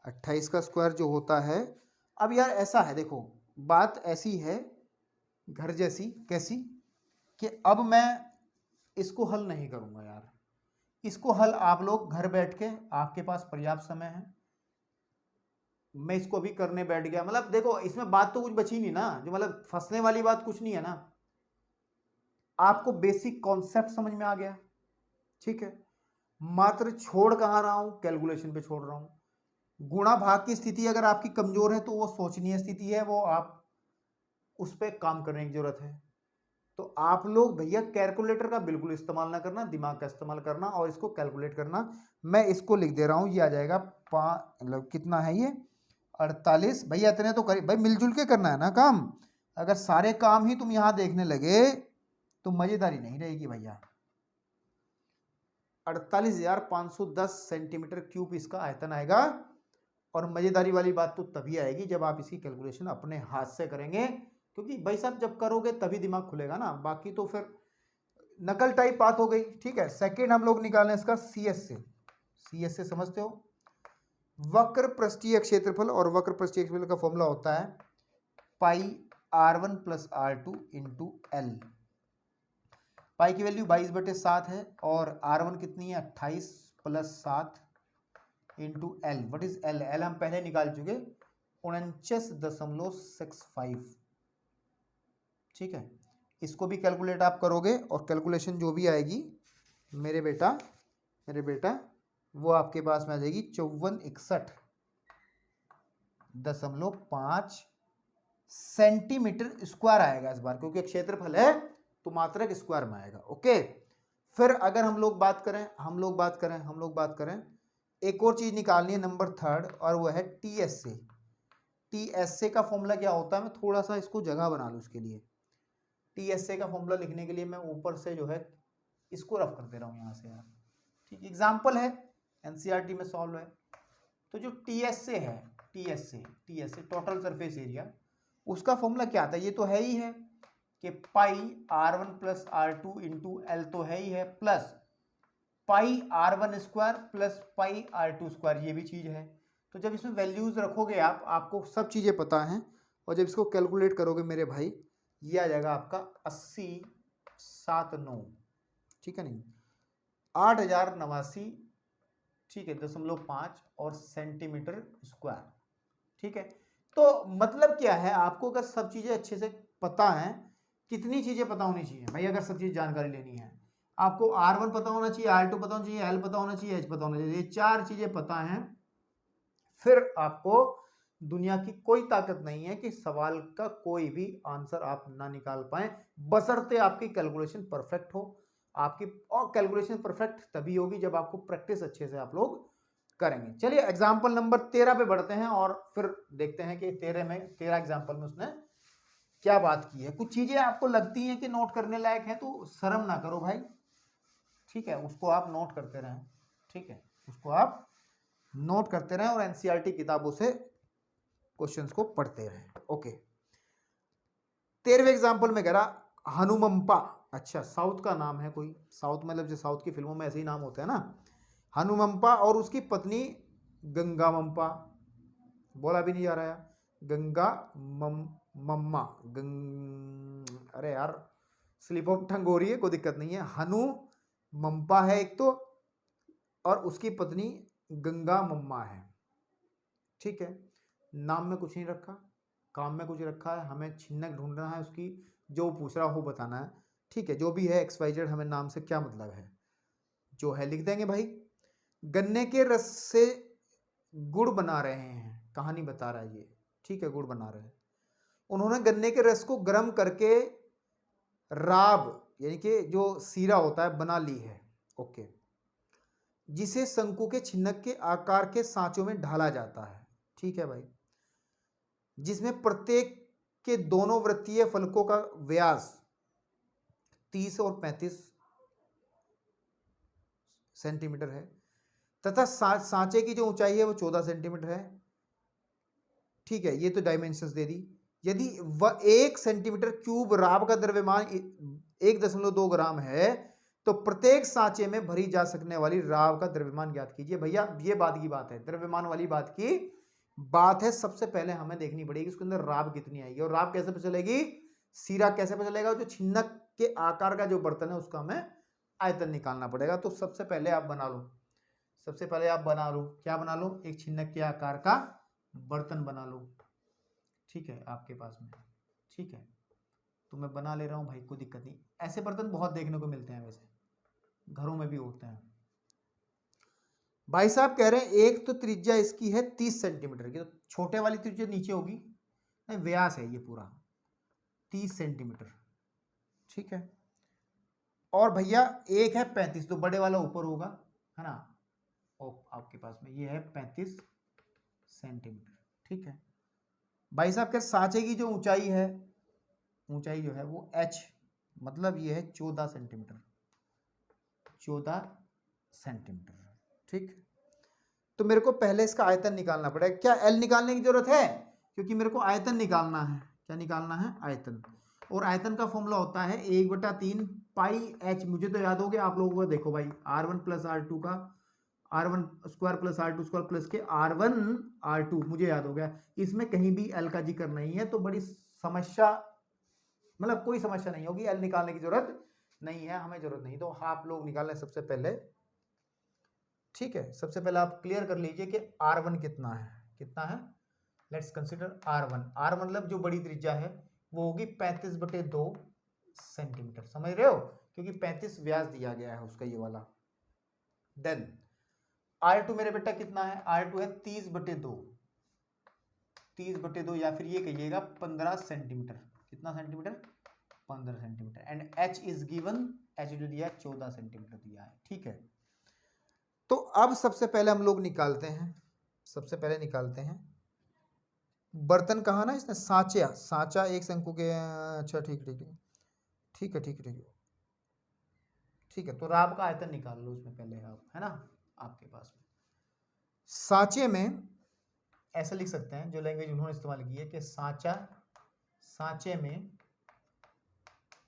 A: 28 का स्क्वायर जो होता है, अब यार ऐसा है, देखो बात ऐसी है घर जैसी, कैसी कि अब मैं इसको हल नहीं करूंगा यार, इसको हल आप लोग घर बैठ के, आपके पास पर्याप्त समय है, मैं इसको भी करने बैठ गया, मतलब देखो इसमें बात तो कुछ बची नहीं ना, जो मतलब फंसने वाली बात कुछ नहीं है ना, आपको बेसिक कॉन्सेप्ट समझ में आ गया, ठीक है। मात्र छोड़ कहाँ रहा हूं? कैलकुलेशन पे छोड़ रहा हूं। गुणा भाग की स्थिति अगर आपकी कमजोर है तो वो सोचनीय स्थिति है, वो आप उस पर काम करने की जरूरत है। तो आप लोग भैया कैलकुलेटर का बिल्कुल इस्तेमाल ना करना, दिमाग का इस्तेमाल करना और इसको कैलकुलेट करना। मैं इसको लिख दे रहा हूं, ये आ जाएगा मतलब कितना है ये? 48। भैया इतने तो करिए भाई, मिलजुल के करना है ना काम। अगर सारे काम ही तुम यहां देखने लगे तो मजेदारी नहीं रहेगी भैया। 48,510 सेंटीमीटर क्यूब इसका आयतन आएगा। और मजेदारी वाली बात तो तभी आएगी जब आप इसकी कैलकुलेशन अपने हाथ से करेंगे, क्योंकि भाई साहब जब करोगे तभी दिमाग खुलेगा ना, बाकी तो फिर नकल टाइप बात हो गई, ठीक है। सेकंड हम लोग निकालें इसका सीएस से। सीएस से समझते हो? वक्र पृष्ठीय क्षेत्रफल, और वक्र पृष्ठीय क्षेत्रफल का फॉर्मूला होता है pi r1 plus r2 into L. Pi की वैल्यू 22/7 है और r1 कितनी है? 28 plus 7 into L. What is L? L हम पहले निकाल चुके, 49.65, ठीक है। इसको भी कैलकुलेट आप करोगे और कैलकुलेशन जो भी आएगी मेरे बेटा वो आपके पास में आ जाएगी 5461.5 सेंटीमीटर स्क्वायर आएगा इस बार, क्योंकि क्षेत्रफल है तो मात्रक स्क्वायर में आएगा। ओके, फिर अगर हम लोग बात करें एक और चीज निकालनी है, नंबर थर्ड, और वो है टीएसए। टीएसए का फॉर्मूला क्या होता है? मैं थोड़ा सा इसको जगह बना लूं उसके लिए। टीएसए का फॉर्मूला लिखने के लिए मैं ऊपर से जो है इसको रफ कर दे रहा हूं यहां से यार, ठीक। एग्जाम्पल है, एनसीईआरटी में सॉल्व है। तो जो टीएसए है, टीएसए टोटल सरफेस एरिया, उसका फॉर्मूला क्या आता है? ये तो है ही है कि पाई r1 plus r2 into L तो है ही है, plus pi r1 square plus pi r2 square, ये भी चीज है। तो जब इसमें वैल्यूज रखोगे आप, आपको सब चीजें पता हैं, और जब इसको कैलकुलेट करोगे मेरे भाई, ये आ जाएगा आपका 80.79, ठीक है, नहीं 8,089, ठीक है, 0.5 और सेंटीमीटर स्क्वायर, ठीक है। तो मतलब क्या है, आपको अगर सब चीजें अच्छे से पता है, कितनी चीजें पता होनी चाहिए भाई? अगर सब चीज जानकारी लेनी है, आपको R1 पता होना चाहिए, R2 पता होना चाहिए, L पता होना चाहिए, H पता होना चाहिए। ये चार चीजें पता हैं, फिर आपको दुनिया की कोई ताकत नहीं है कि सवाल का कोई भी आंसर आप ना निकाल पाए, बशर्ते आपकी कैलकुलेशन परफेक्ट हो। आपकी और कैलकुलेशन परफेक्ट तभी होगी जब आपको प्रैक्टिस अच्छे से आप लोग करेंगे। चलिए एग्जाम्पल नंबर 13 पे बढ़ते हैं और फिर देखते हैं कि 13 एग्जाम्पल में उसने क्या बात की है। कुछ चीजें आपको लगती हैं कि नोट करने लायक है तो शर्म ना करो भाई, ठीक है, उसको आप नोट करते रहें, ठीक है, उसको आप नोट करते रहें और एनसीईआरटी किताबों से क्वेश्चंस को पढ़ते रहें। ओके, 13वें एग्जाम्पल में कह रहा हनुमंपा। अच्छा, साउथ का नाम है कोई, साउथ मतलब जो साउथ की फिल्मों में ऐसे ही नाम होते हैं ना, हनुमंपा और उसकी पत्नी गंगामंपा, बोला भी नहीं जा रहा है, गंगा मम्मा अरे यार स्लिप ऑफ टंग हो रही है, कोई दिक्कत नहीं है। हनु मम्पा है एक तो, और उसकी पत्नी गंगा मम्मा है, ठीक है। नाम में कुछ नहीं रखा, काम में कुछ रखा है, हमें छिन्नक ढूंढना है उसकी, जो पूछ रहा हो बताना है, ठीक है। जो भी है XYZ, हमें नाम से क्या मतलब है, जो है लिख देंगे भाई। गन्ने के रस से गुड़ बना रहे हैं, कहानी बता रहा है ये, ठीक है, गुड़ बना रहे हैं। उन्होंने गन्ने के रस को गर्म करके राब यानी कि जो सीरा होता है बना ली है, ओके, जिसे शंकु के छिन्नक के आकार के सांचों में ढाला जाता है, ठीक है भाई, जिसमें प्रत्येक के दोनों वृत्तीय फलकों का व्यास 30 और 35 सेंटीमीटर है तथा सांचे की जो ऊंचाई है वो 14 सेंटीमीटर है, ठीक है। ये तो डायमेंशंस दे दी। यदि वह 1 सेंटीमीटर क्यूब राब का द्रव्यमान 1.2 ग्राम है तो प्रत्येक सांचे में भरी जा सकने वाली राव का द्रव्यमान ज्ञात कीजिए। भैया ये बात की बात है, द्रव्यमान वाली बात की बात है। सबसे पहले हमें देखनी पड़ेगी उसके अंदर राव कितनी आएगी, और राव कैसे पता चलेगी, सीरा कैसे पता चलेगा, जो छिन्नक के आकार का जो बर्तन है उसका हमें आयतन निकालना पड़ेगा। तो सबसे पहले आप बना लो, सबसे पहले आप बना लो, क्या बना लो, एक छिन्नक के आकार का बर्तन बना लो, ठीक है, आपके पास में, ठीक है। तो मैं बना ले रहा हूं भाई, कोई दिक्कत नहीं। ऐसे बर्तन बहुत देखने को मिलते हैं, वैसे घरों में भी होते हैं। भाई साहब कह रहे हैं एक तो त्रिज्या इसकी है 30 सेंटीमीटर की, तो छोटे वाली त्रिज्या नीचे होगी, नहीं व्यास है ये पूरा 30 सेंटीमीटर, ठीक है। और भैया एक है 35, तो बड़े वाला ऊपर होगा, है ना, और आपके पास में ये है 35 सेंटीमीटर, ठीक है। भाई साहब के सांचे की जो ऊंचाई है, ऊंचाई जो है वो h, मतलब ये है 14 सेंटीमीटर, 14 सेंटीमीटर, ठीक। तो मेरे को पहले इसका आयतन निकालना पड़ेगा। क्या L निकालने की जरूरत है, क्योंकि मेरे को आयतन निकालना है। क्या निकालना है, आयतन। और आयतन का फॉर्मूला होता है 1/3 पाई h। मुझे तो याद हो गया, आप लोगों को देखो भाई, r1 प्लस r2 का r1 square plus r2 square plus के r1 r2, मुझे याद हो गया। इसमें कहीं भी L का जिक्र नहीं है, तो बड़ी समस्या, मतलब कोई समस्या नहीं होगी, L निकालने की जरूरत नहीं है, हमें जरूरत नहीं। तो आप लोग निकालें सबसे पहले, ठीक है। सबसे पहले आप क्लियर कर लीजिए कि R1 कितना है, कितना है। लेट्स कंसीडर R1, R मतलब जो बड़ी त्रिज्या है वो होगी 35/2 सेंटीमीटर, समझ रहे हो, क्योंकि 35 व्यास दिया गया है उसका, ये वाला। देन R2 मेरे बेटा कितना है, R2 है 30/2, 30/2, या फिर ये कहिएगा 15 सेंटीमीटर। कितना centimetre, 15 centimetre. And H is given, H जो दिया 14 सेंटीमीटर दिया है, ठीक है। तो अब सबसे पहले हम लोग निकालते हैं, सबसे पहले निकालते हैं बर्तन कहाँ ना, इसने सांचा, सांचा एक शंकु के, अच्छा ठीक ठीक ठीक ठीक है, ठीक है ठीक है ठीक है। तो राब का आयतन निकाल लो उसमें पहले आप, है ना, आपके पास में। सांचे में ऐसा लिख सकते हैं, जो लैंग्वेज उन्होंने इस्तेमाल की है, कि सांचा, सांचे में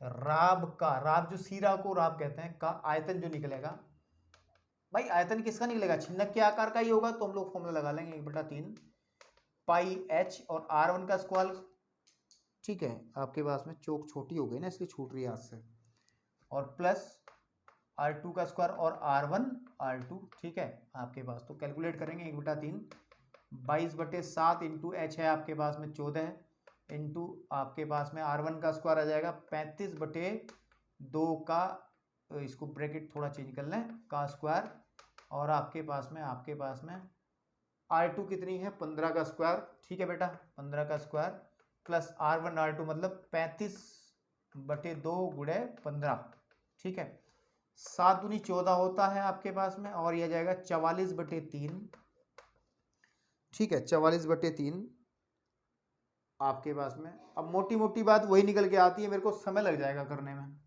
A: राब का, राब जो सीरा को राब कहते हैं, का आयतन जो निकलेगा, भाई आयतन किसका निकलेगा, छिन्नक के आकार का ही होगा, तो हम लोग फॉर्मूला लगा लेंगे 1/3 पाई h, और r1 का स्क्वायर, ठीक है। आपके पास में चौक छोटी हो गई ना, इसलिए छूट रही है हाथ से, और प्लस r2 का स्क्वायर और r1 r2, ठीक है आपके पास। तो कैलकुलेट करेंगे 1/3 22/7 इंटू h है आपके पास में 14, इंटू आपके पास में r1 का स्क्वायर आ जाएगा 35/2 का, इसको ब्रैकेट थोड़ा चेंज कर लें, का स्क्वायर, और आपके पास में R2 कितनी है, 15 का स्क्वायर, ठीक है बेटा, 15 का स्क्वायर, प्लस R1 R2 मतलब 35/2 गुणे 15, ठीक है। 7 दूनी 14 होता है आपके पास में, और यह जाएगा 44/3, ठीक है, 44/3 आपके पास में। अब मोटी मोटी बात वही निकल के आती है, मेरे को समय लग जाएगा करने में,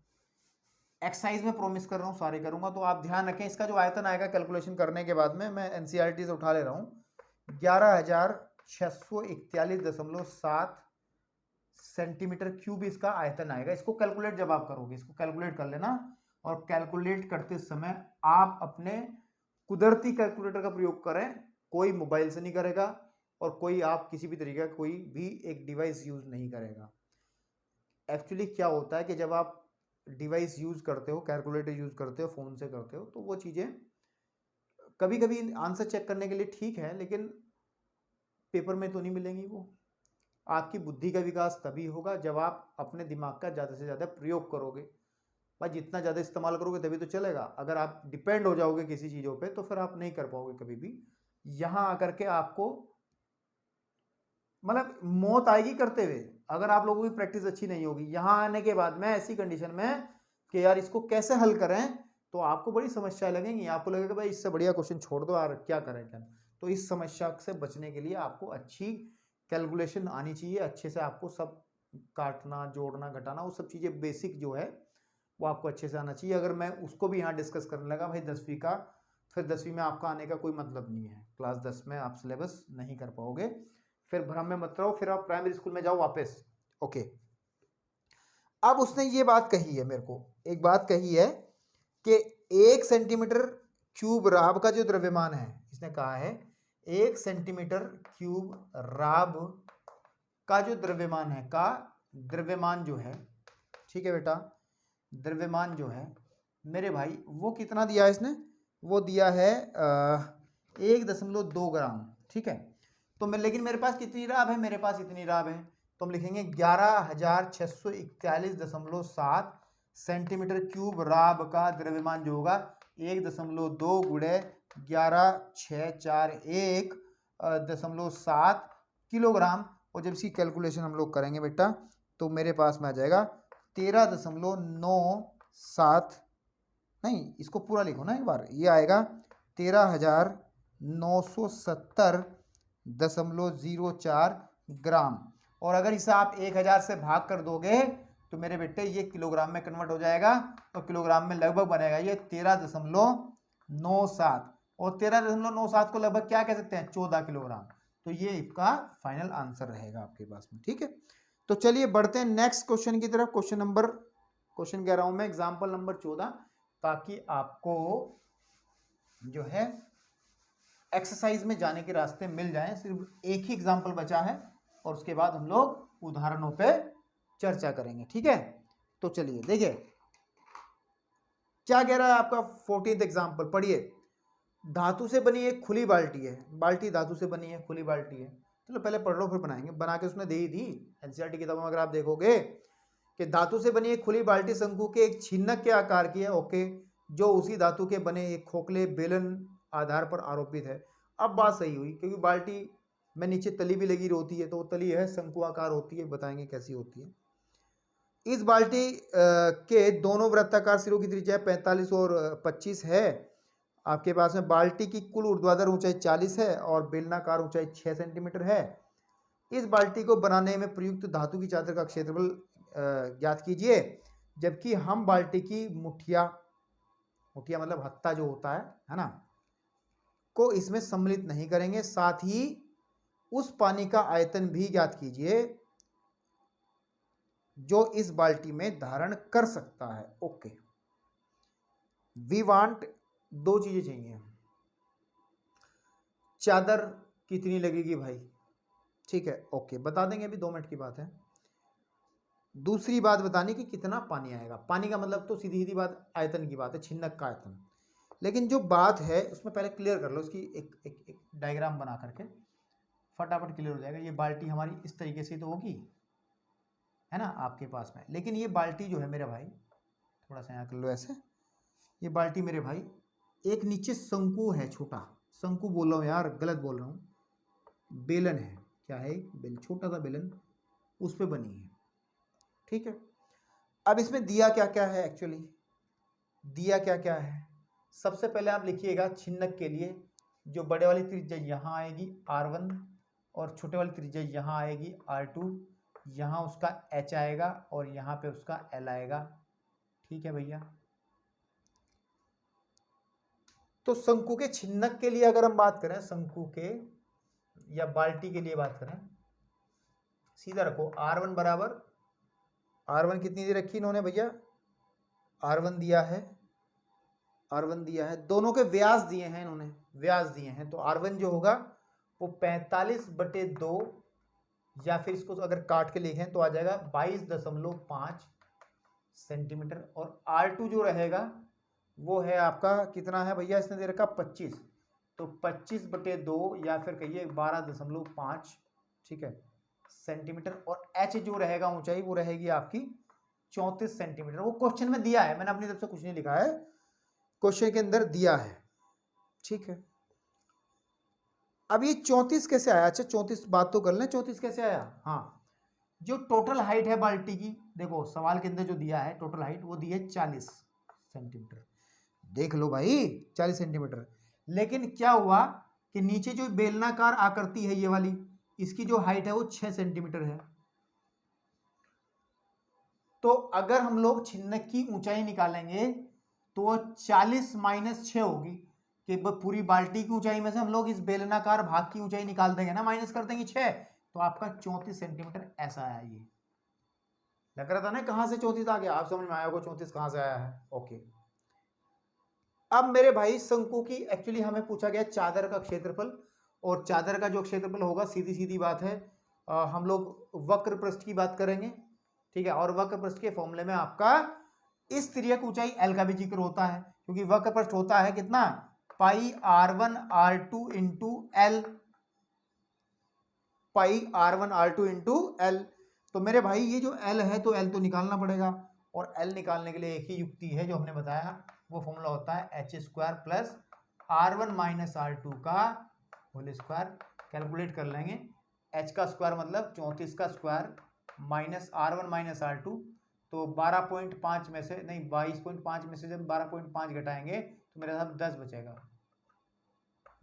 A: एक्सरसाइज में प्रॉमिस कर रहा हूँ सारे करूंगा। तो आप ध्यान रखें, इसका जो आयतन आएगा कैलकुलेशन करने के बाद में, मैं एनसीईआरटी से उठा ले रहा हूँ, 11,641.7 सेंटीमीटर क्यूब इसका आयतन आएगा। इसको कैलकुलेट जब आप करोगे, इसको कैलकुलेट कर लेना, और कैलकुलेट करते समय आप अपने कुदरती कैलकुलेटर का प्रयोग करें, कोई मोबाइल से नहीं करेगा, और कोई आप किसी भी तरीके का कोई भी एक डिवाइस यूज नहीं करेगा। एक्चुअली क्या होता है कि जब आप डिवाइस यूज करते हो, कैलकुलेटर यूज करते हो, फोन से करते हो, तो वो चीजें कभी कभी आंसर चेक करने के लिए ठीक है, लेकिन पेपर में तो नहीं मिलेंगी वो। आपकी बुद्धि का विकास तभी होगा जब आप अपने दिमाग का ज़्यादा से ज़्यादा प्रयोग करोगे। भाई जितना ज़्यादा इस्तेमाल करोगे तभी तो चलेगा। अगर आप डिपेंड हो जाओगे किसी चीज़ों पे, तो फिर आप नहीं कर पाओगे कभी भी। यहाँ आकर के आपको मतलब मौत आएगी करते हुए, अगर आप लोगों की प्रैक्टिस अच्छी नहीं होगी। यहाँ आने के बाद में ऐसी कंडीशन में कि यार इसको कैसे हल करें, तो आपको बड़ी समस्याएं लगेंगी। आपको लगेगा भाई इससे बढ़िया क्वेश्चन छोड़ दो यार, क्या करें क्या। तो इस समस्या से बचने के लिए आपको अच्छी कैलकुलेशन आनी चाहिए, अच्छे से आपको सब काटना, जोड़ना, घटाना, वो सब चीज़ें बेसिक जो है वो आपको अच्छे से आना चाहिए। अगर मैं उसको भी यहाँ डिस्कस करने लगा भाई 10वीं का, फिर 10वीं में आपका आने का कोई मतलब नहीं है। क्लास 10 में आप सिलेबस नहीं कर पाओगे, फिर भ्रम में मत रहो, फिर आप प्राइमरी स्कूल में जाओ वापस। ओके, अब उसने ये बात कही है, मेरे को एक बात कही है कि 1 सेंटीमीटर क्यूब राब का जो द्रव्यमान है, इसने कहा है 1 सेंटीमीटर क्यूब राब का जो द्रव्यमान है, का द्रव्यमान जो है, ठीक है बेटा, द्रव्यमान जो है मेरे भाई वो कितना दिया है इसने, वो दिया है 1.2 ग्राम, ठीक है। तो मैं, लेकिन मेरे पास कितनी राब है, मेरे पास इतनी राब है, तो हम लिखेंगे 11,641.7 सेंटीमीटर क्यूब राब का द्रव्यमान जो होगा 1.2 गुणे 11,641.7 किलोग्राम। और जब इसकी कैलकुलेशन हम लोग करेंगे बेटा तो मेरे पास में आ जाएगा 13.97, नहीं इसको पूरा लिखो ना एक बार, ये आएगा 13,970.04 ग्राम। और अगर इसे आप 1000 से भाग कर दोगे तो मेरे बेटे ये किलोग्राम में कन्वर्ट हो जाएगा, तो किलोग्राम में लगभग बनेगा ये 13.97, और 13.97 को लगभग क्या कह सकते हैं, 14 किलोग्राम। तो ये इसका फाइनल आंसर रहेगा आपके पास में, ठीक है। तो चलिए बढ़ते हैं नेक्स्ट क्वेश्चन की तरफ। क्वेश्चन कह रहा हूं मैं एग्जाम्पल नंबर 14, ताकि आपको जो है एक्सरसाइज में जाने के रास्ते मिल जाएं। सिर्फ एक ही एग्जाम्पल बचा है और उसके बाद हम लोग उदाहरणों पे चर्चा करेंगे, ठीक है। तो चलिए देखिए क्या कह रहा है आपका 14th एग्जाम्पल, पढ़िए। धातु से बनी एक खुली बाल्टी है, बाल्टी धातु से बनी है, खुली बाल्टी है। चलो पहले पढ़ लो फिर बनाएंगे, बना के उसने दे ही दी एनसीईआरटी किताबों में। अगर आप देखोगे कि धातु से बनी एक खुली बाल्टी शंकु के एक छिन्नक के आकार की है, ओके, जो उसी धातु के बने एक खोखले बेलन आधार पर आरोपित है। अब बात सही हुई, क्योंकि बाल्टी में नीचे तली भी लगी होती है, तो वो तली है शंकु आकार होती है, बताएंगे कैसी होती है। इस बाल्टी के दोनों वृत्ताकार सिरों की त्रिज्या 45 और 25 है। आपके पास में बाल्टी की कुल ऊर्ध्वाधर ऊंचाई 40 है और बेलनाकार ऊंचाई 6 सेंटीमीटर है। इस बाल्टी को बनाने में प्रयुक्त धातु की चादर का क्षेत्रफल ज्ञात कीजिए, जबकि हम बाल्टी की मुठिया मतलब हत्था जो होता है ना, को इसमें सम्मिलित नहीं करेंगे। साथ ही उस पानी का आयतन भी ज्ञात कीजिए जो इस बाल्टी में धारण कर सकता है। ओके, वी वांट, दो चीजें चाहिए। चादर कितनी लगेगी भाई, ठीक है, ओके बता देंगे, अभी 2 मिनट की बात है। दूसरी बात बतानी कि कितना पानी आएगा। पानी का मतलब तो सीधी सीधी बात आयतन की बात है, छिन्नक का आयतन। लेकिन जो बात है उसमें पहले क्लियर कर लो, इसकी एक डायग्राम बना करके फटाफट क्लियर हो जाएगा। ये बाल्टी हमारी इस तरीके से तो होगी, है ना, आपके पास में। लेकिन ये बाल्टी जो है मेरे भाई, थोड़ा सा यहाँ कर लो ऐसे, ये बाल्टी मेरे भाई एक नीचे शंकु है, छोटा शंकु बोल रहा हूँ यार, गलत बोल रहा हूँ, बेलन है, क्या है, छोटा सा बेलन, उस पर बनी है, ठीक है। अब इसमें दिया क्या क्या है, एक्चुअली दिया क्या क्या है। सबसे पहले आप लिखिएगा छिन्नक के लिए, जो बड़े वाली त्रिज्या यहाँ आएगी R1 और छोटे वाली त्रिज्या यहाँ आएगी R2, यहाँ उसका H आएगा और यहाँ पे उसका L आएगा, ठीक है भैया। तो शंकु के छिन्नक के लिए अगर हम बात करें, शंकु के या बाल्टी के लिए बात करें, सीधा रखो R1 बराबर, R1 कितनी दी रखी इन्होंने भैया, R1 दिया है, R1 दिया है, दोनों के व्यास दिए हैं इन्होंने, व्यास दिए हैं। तो R1 जो होगा वो 45/2, या फिर इसको अगर काट के लिखें तो आ जाएगा 22.5 सेंटीमीटर। और R2 जो रहेगा वो है आपका कितना है भैया, इसने दे रखा 25, तो 25/2 या फिर कहिए 12.5, ठीक है, सेंटीमीटर। और H जो रहेगा ऊंचाई, वो रहेगी आपकी 34 सेंटीमीटर। वो क्वेश्चन में दिया है, मैंने अपनी तरफ से कुछ नहीं लिखा है, क्वेश्चन के अंदर दिया है, ठीक है। अब ये 34 कैसे आया, अच्छा 34 बात तो कर लें, 34 कैसे आया। हाँ, जो टोटल हाइट है बाल्टी की, देखो सवाल के अंदर जो दिया है टोटल हाइट, वो दी है 40 सेंटीमीटर, देख लो भाई 40 सेंटीमीटर। लेकिन क्या हुआ कि नीचे जो बेलनाकार आकृति है ये वाली, इसकी जो हाइट है वो 6 सेंटीमीटर है। तो अगर हम लोग छिन्नक की ऊंचाई निकालेंगे तो 40 - 6 होगी, कि पूरी बाल्टी की ऊंचाई में से हम लोग इस बेलनाकार भाग की ऊंचाई निकाल देंगे ना, माइनस कर देंगे 6, तो आपका 34 सेंटीमीटर ऐसा आया। ये लग रहा था ना कहां से 34 आ गया, आप समझ में आया होगा 34 कहां से आया है, ओके। अब मेरे भाई शंकु की एक्चुअली हमें पूछा गया चादर का क्षेत्रफल, और चादर का जो क्षेत्रफल होगा सीधी सीधी बात है हम लोग वक्र पृष्ठ की बात करेंगे, ठीक है। और वक्र पृष्ठ के फॉर्मूले में आपका इस तिर्यक ऊंचाई एल का भी जिक्र होता है, क्योंकि वक्र पृष्ठ होता है कितना, पाई r1 r2 इंटू एल, पाई r1 r2 इंटू एल। तो मेरे भाई ये जो एल है तो एल तो निकालना पड़ेगा, और एल निकालने के लिए एक ही युक्ति है जो हमने बताया, वो फॉर्मूला होता है H square plus r1 minus r2 का होल स्क्वायर। कैलकुलेट कर लेंगे, एच का स्क्वायर मतलब 34 का square minus r1 minus r2, तो 12.5 में से नहीं 22.5 में से जब 12.5 घटाएंगे तो मेरे साथ 10 बचेगा,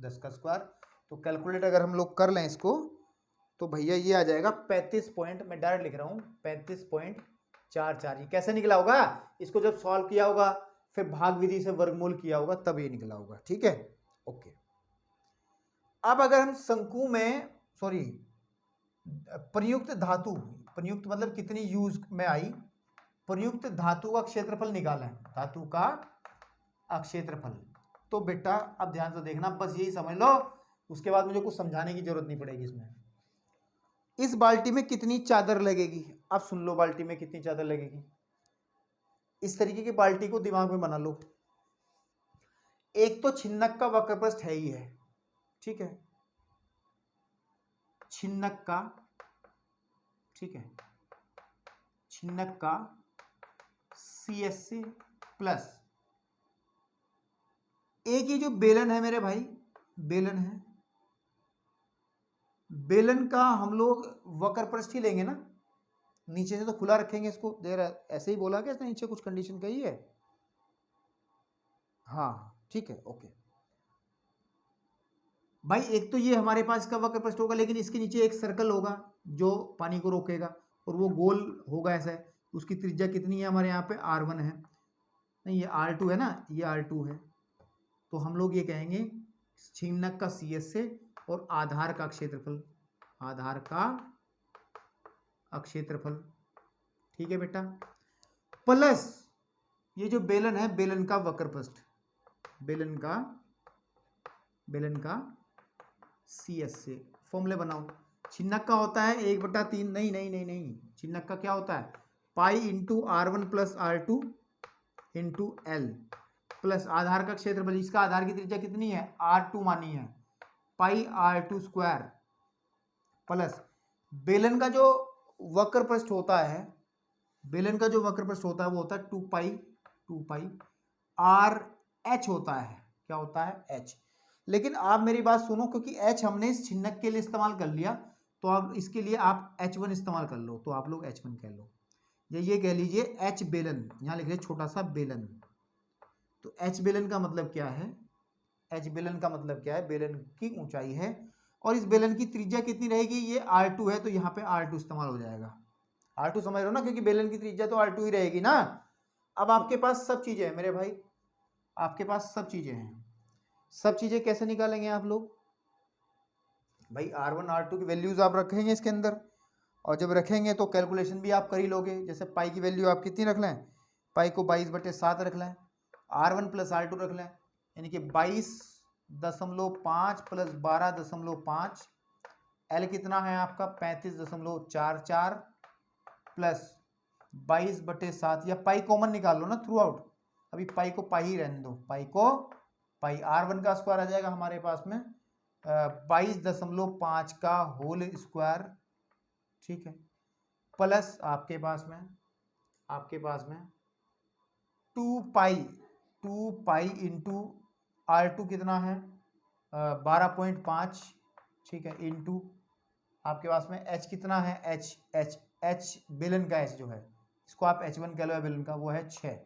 A: 10 का स्क्वायर। तो कैलकुलेट अगर हम लोग कर लें इसको तो भैया ये आ जाएगा 35 पॉइंट, मैं डायरेक्ट लिख रहा हूँ 35.44। ये कैसे निकला होगा, इसको जब सॉल्व किया होगा फिर भाग विधि से वर्गमूल किया होगा तब ये निकला होगा, ठीक है। ओके, अब अगर हम शंकु में सॉरी प्रयुक्त धातु, प्रयुक्त मतलब कितनी यूज में आई, प्रयुक्त धातु का क्षेत्रफल निकालें, धातु का क्षेत्रफल। तो बेटा अब ध्यान से देखना, बस यही समझ लो, उसके बाद मुझे कुछ समझाने की जरूरत नहीं पड़ेगी इसमें। इस बाल्टी में कितनी चादर लगेगी, अब सुन लो बाल्टी में कितनी चादर लगेगी। इस तरीके की बाल्टी को दिमाग में बना लो। एक तो छिन्नक का वक्र पृष्ठ है ही है, ठीक है, छिन्नक का, ठीक है, छिन्नक का CSC प्लस एक ये जो बेलन है मेरे भाई, बेलन है, बेलन का हम लोग वक्र पृष्ठ ही लेंगे ना, नीचे से तो खुला रखेंगे इसको, देर ऐसे ही बोला क्या, नीचे कुछ कंडीशन कही है, हाँ ठीक है ओके भाई। एक तो ये हमारे पास इसका वक्र पृष्ठ होगा, लेकिन इसके नीचे एक सर्कल होगा जो पानी को रोकेगा, और वो गोल होगा ऐसा है, उसकी त्रिज्या कितनी है हमारे यहाँ पे r1 है, नहीं ये r2 है ना, ये r2 है। तो हम लोग ये कहेंगे छिन्नक का CSA और आधार का क्षेत्रफल, आधार का क्षेत्रफल, ठीक है बेटा, प्लस ये जो बेलन है बेलन का वक्र पृष्ठ, बेलन का CSA। फॉर्मूले बनाओ, छिन्नक का होता है 1/3, नहीं नहीं नहीं नहीं, छिन्नक का क्या होता है, pi into r1 plus r2 into L, plus आधार का क्षेत्रफल, इसका आधार की त्रिज्या कितनी है, r2 मानी है, पाई r2 स्क्वायर, प्लस बेलन का जो वक्र पृष्ठ होता है, बेलन का जो वक्र पृष्ठ होता है वो होता है 2 पाई r h होता है, क्या होता है h। लेकिन आप मेरी बात सुनो, क्योंकि h हमने इस छिन्नक के लिए इस्तेमाल कर लिया, तो आप इसके लिए आप h1 इस्तेमाल कर लो, तो आप लोग h1 कह लो, या ये कह लीजिए h बेलन, यहाँ लिख रहे छोटा सा बेलन। तो h बेलन का मतलब क्या है, h बेलन का मतलब क्या है, बेलन की ऊंचाई है, और इस बेलन की त्रिज्या कितनी रहेगी, ये r2 है, तो यहाँ पे r2 इस्तेमाल हो जाएगा, r2 समझ रहे हो ना, क्योंकि बेलन की त्रिज्या तो r2 ही रहेगी ना। अब आपके पास सब चीजें हैं मेरे भाई, आपके पास सब चीजें हैं, सब चीजें कैसे निकालेंगे आप लोग भाई, r1 r2 की वैल्यूज आप रखेंगे इसके अंदर, और जब रखेंगे तो कैलकुलेशन भी आप कर ही लोगे। जैसे पाई की वैल्यू आप कितनी रख लें, पाई को 22/7 रख लें, r1 प्लस r2 रख लें, यानी कि 22.5 प्लस 12.5, एल कितना है आपका 35.44 प्लस 22/7, या पाई कॉमन निकाल लो ना थ्रू आउट, अभी पाई को पाई ही रहने दो, पाई को पाई, r1 का स्क्वायर आ जाएगा हमारे पास में 22.5 का होल स्क्वायर, ठीक है, प्लस आपके पास में 2 पाई इंटू r2 कितना है 12.5, ठीक है, इंटू आपके पास में h कितना है, h बेलन का h जो है, इसको आप h1 कह लो, बेलन का वो है 6,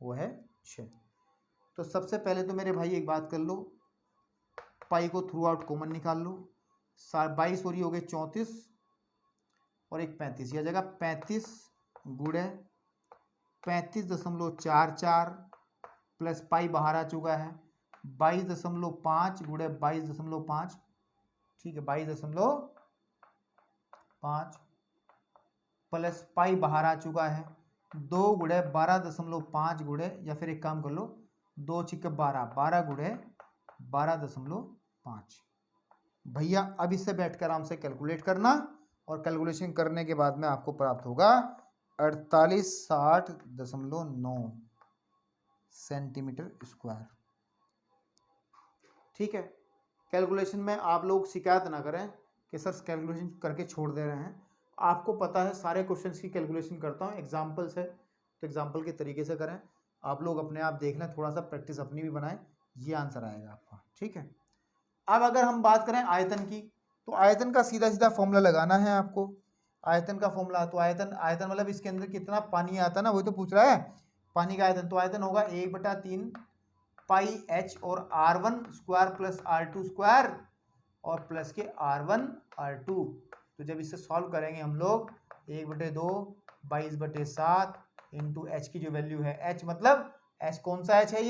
A: वो है 6। तो सबसे पहले तो मेरे भाई एक बात कर लो, पाई को थ्रू आउट कॉमन निकाल लो, 22 और ये हो गए 34 और एक 35, यह जगह 35 गुणे 35.44 प्लस पाई बाहर आ चुका है 22.5 गुणे 22.5, ठीक है, 22.5 प्लस पाई बाहर आ चुका है 2 गुणे 12.5 गुणे, या फिर एक काम कर लो 2 छिक्के 12, 12 गुणे 12.5। भैया अब इससे बैठकर आराम से कैलकुलेट करना, और कैलकुलेशन करने के बाद में आपको प्राप्त होगा 4860.9 सेंटीमीटर स्क्वायर। ठीक है, कैलकुलेशन में आप लोग शिकायत ना करें कि सर कैलकुलेशन करके छोड़ दे रहे हैं। आपको पता है सारे क्वेश्चंस की कैलकुलेशन करता हूँ, एग्जाम्पल्स है तो एग्जाम्पल के तरीके से करें। आप लोग अपने आप देख लें, थोड़ा सा प्रैक्टिस अपनी भी बनाएं, ये आंसर आएगा आपका। ठीक है, अब अगर हम बात करें आयतन की, तो आयतन का सीधा सीधा फॉर्मूला लगाना है आपको। आयतन का फॉर्मूला, तो आयतन मतलब इसके अंदर कितना पानी आता है ना, वही तो पूछ रहा है पानी का आयतन। तो आयतन होगा 1/3 पाई h और R1 square plus R2 square और प्लस के R1 R2। तो जब इसे सॉल्व करेंगे हम लोग 1/2 22/7 इंटू एच की जो वैल्यू है, h मतलब h कौन सा h है,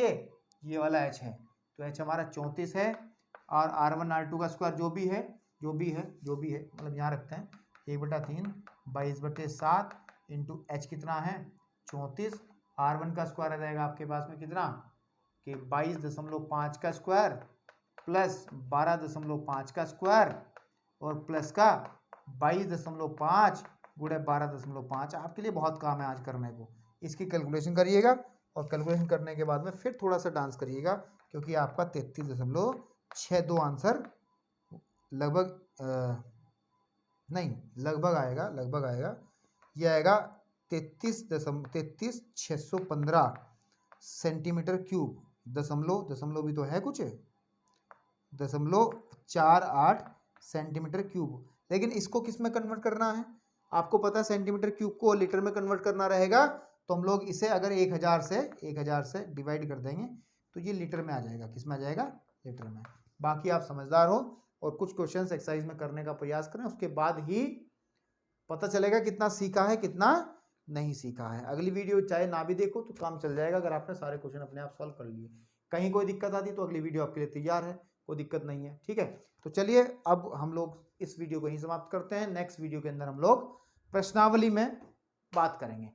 A: ये वाला h है, तो h हमारा 34 है। और R1 R2 का स्क्वायर जो भी है मतलब यहाँ रखते हैं 1/3 22/7 इंटू एच कितना है 34। R1 का स्क्वायर आ जाएगा आपके पास में कितना कि 22.5 का स्क्वायर प्लस 12.5 का स्क्वायर और प्लस का 22.5 गुणे 12.5। आपके लिए बहुत काम है आज करने को। इसकी कैलकुलेशन करिएगा और कैलकुलेशन करने के बाद में फिर थोड़ा सा डांस करिएगा, क्योंकि आपका 33.62 आंसर लगभग आएगा। ये आएगा 33,615 सेंटीमीटर क्यूब। दशमलव भी तो है कुछ, 0.48 सेंटीमीटर क्यूब। लेकिन इसको किस में कन्वर्ट करना है, आपको पता है सेंटीमीटर क्यूब को लीटर में कन्वर्ट करना रहेगा। तो हम लोग इसे अगर 1000 से डिवाइड कर देंगे तो ये लीटर में आ जाएगा। किस में आ जाएगा, लीटर में। बाकी आप समझदार हो और कुछ क्वेश्चंस एक्सरसाइज में करने का प्रयास करें, उसके बाद ही पता चलेगा कितना सीखा है कितना नहीं सीखा है। अगली वीडियो चाहे ना भी देखो तो काम चल जाएगा, अगर आपने सारे क्वेश्चन अपने आप सॉल्व कर लिए। कहीं कोई दिक्कत आती तो अगली वीडियो आपके लिए तैयार है, कोई दिक्कत नहीं है। ठीक है, तो चलिए अब हम लोग इस वीडियो को यहीं समाप्त करते हैं। नेक्स्ट वीडियो के अंदर हम लोग प्रश्नावली में बात करेंगे।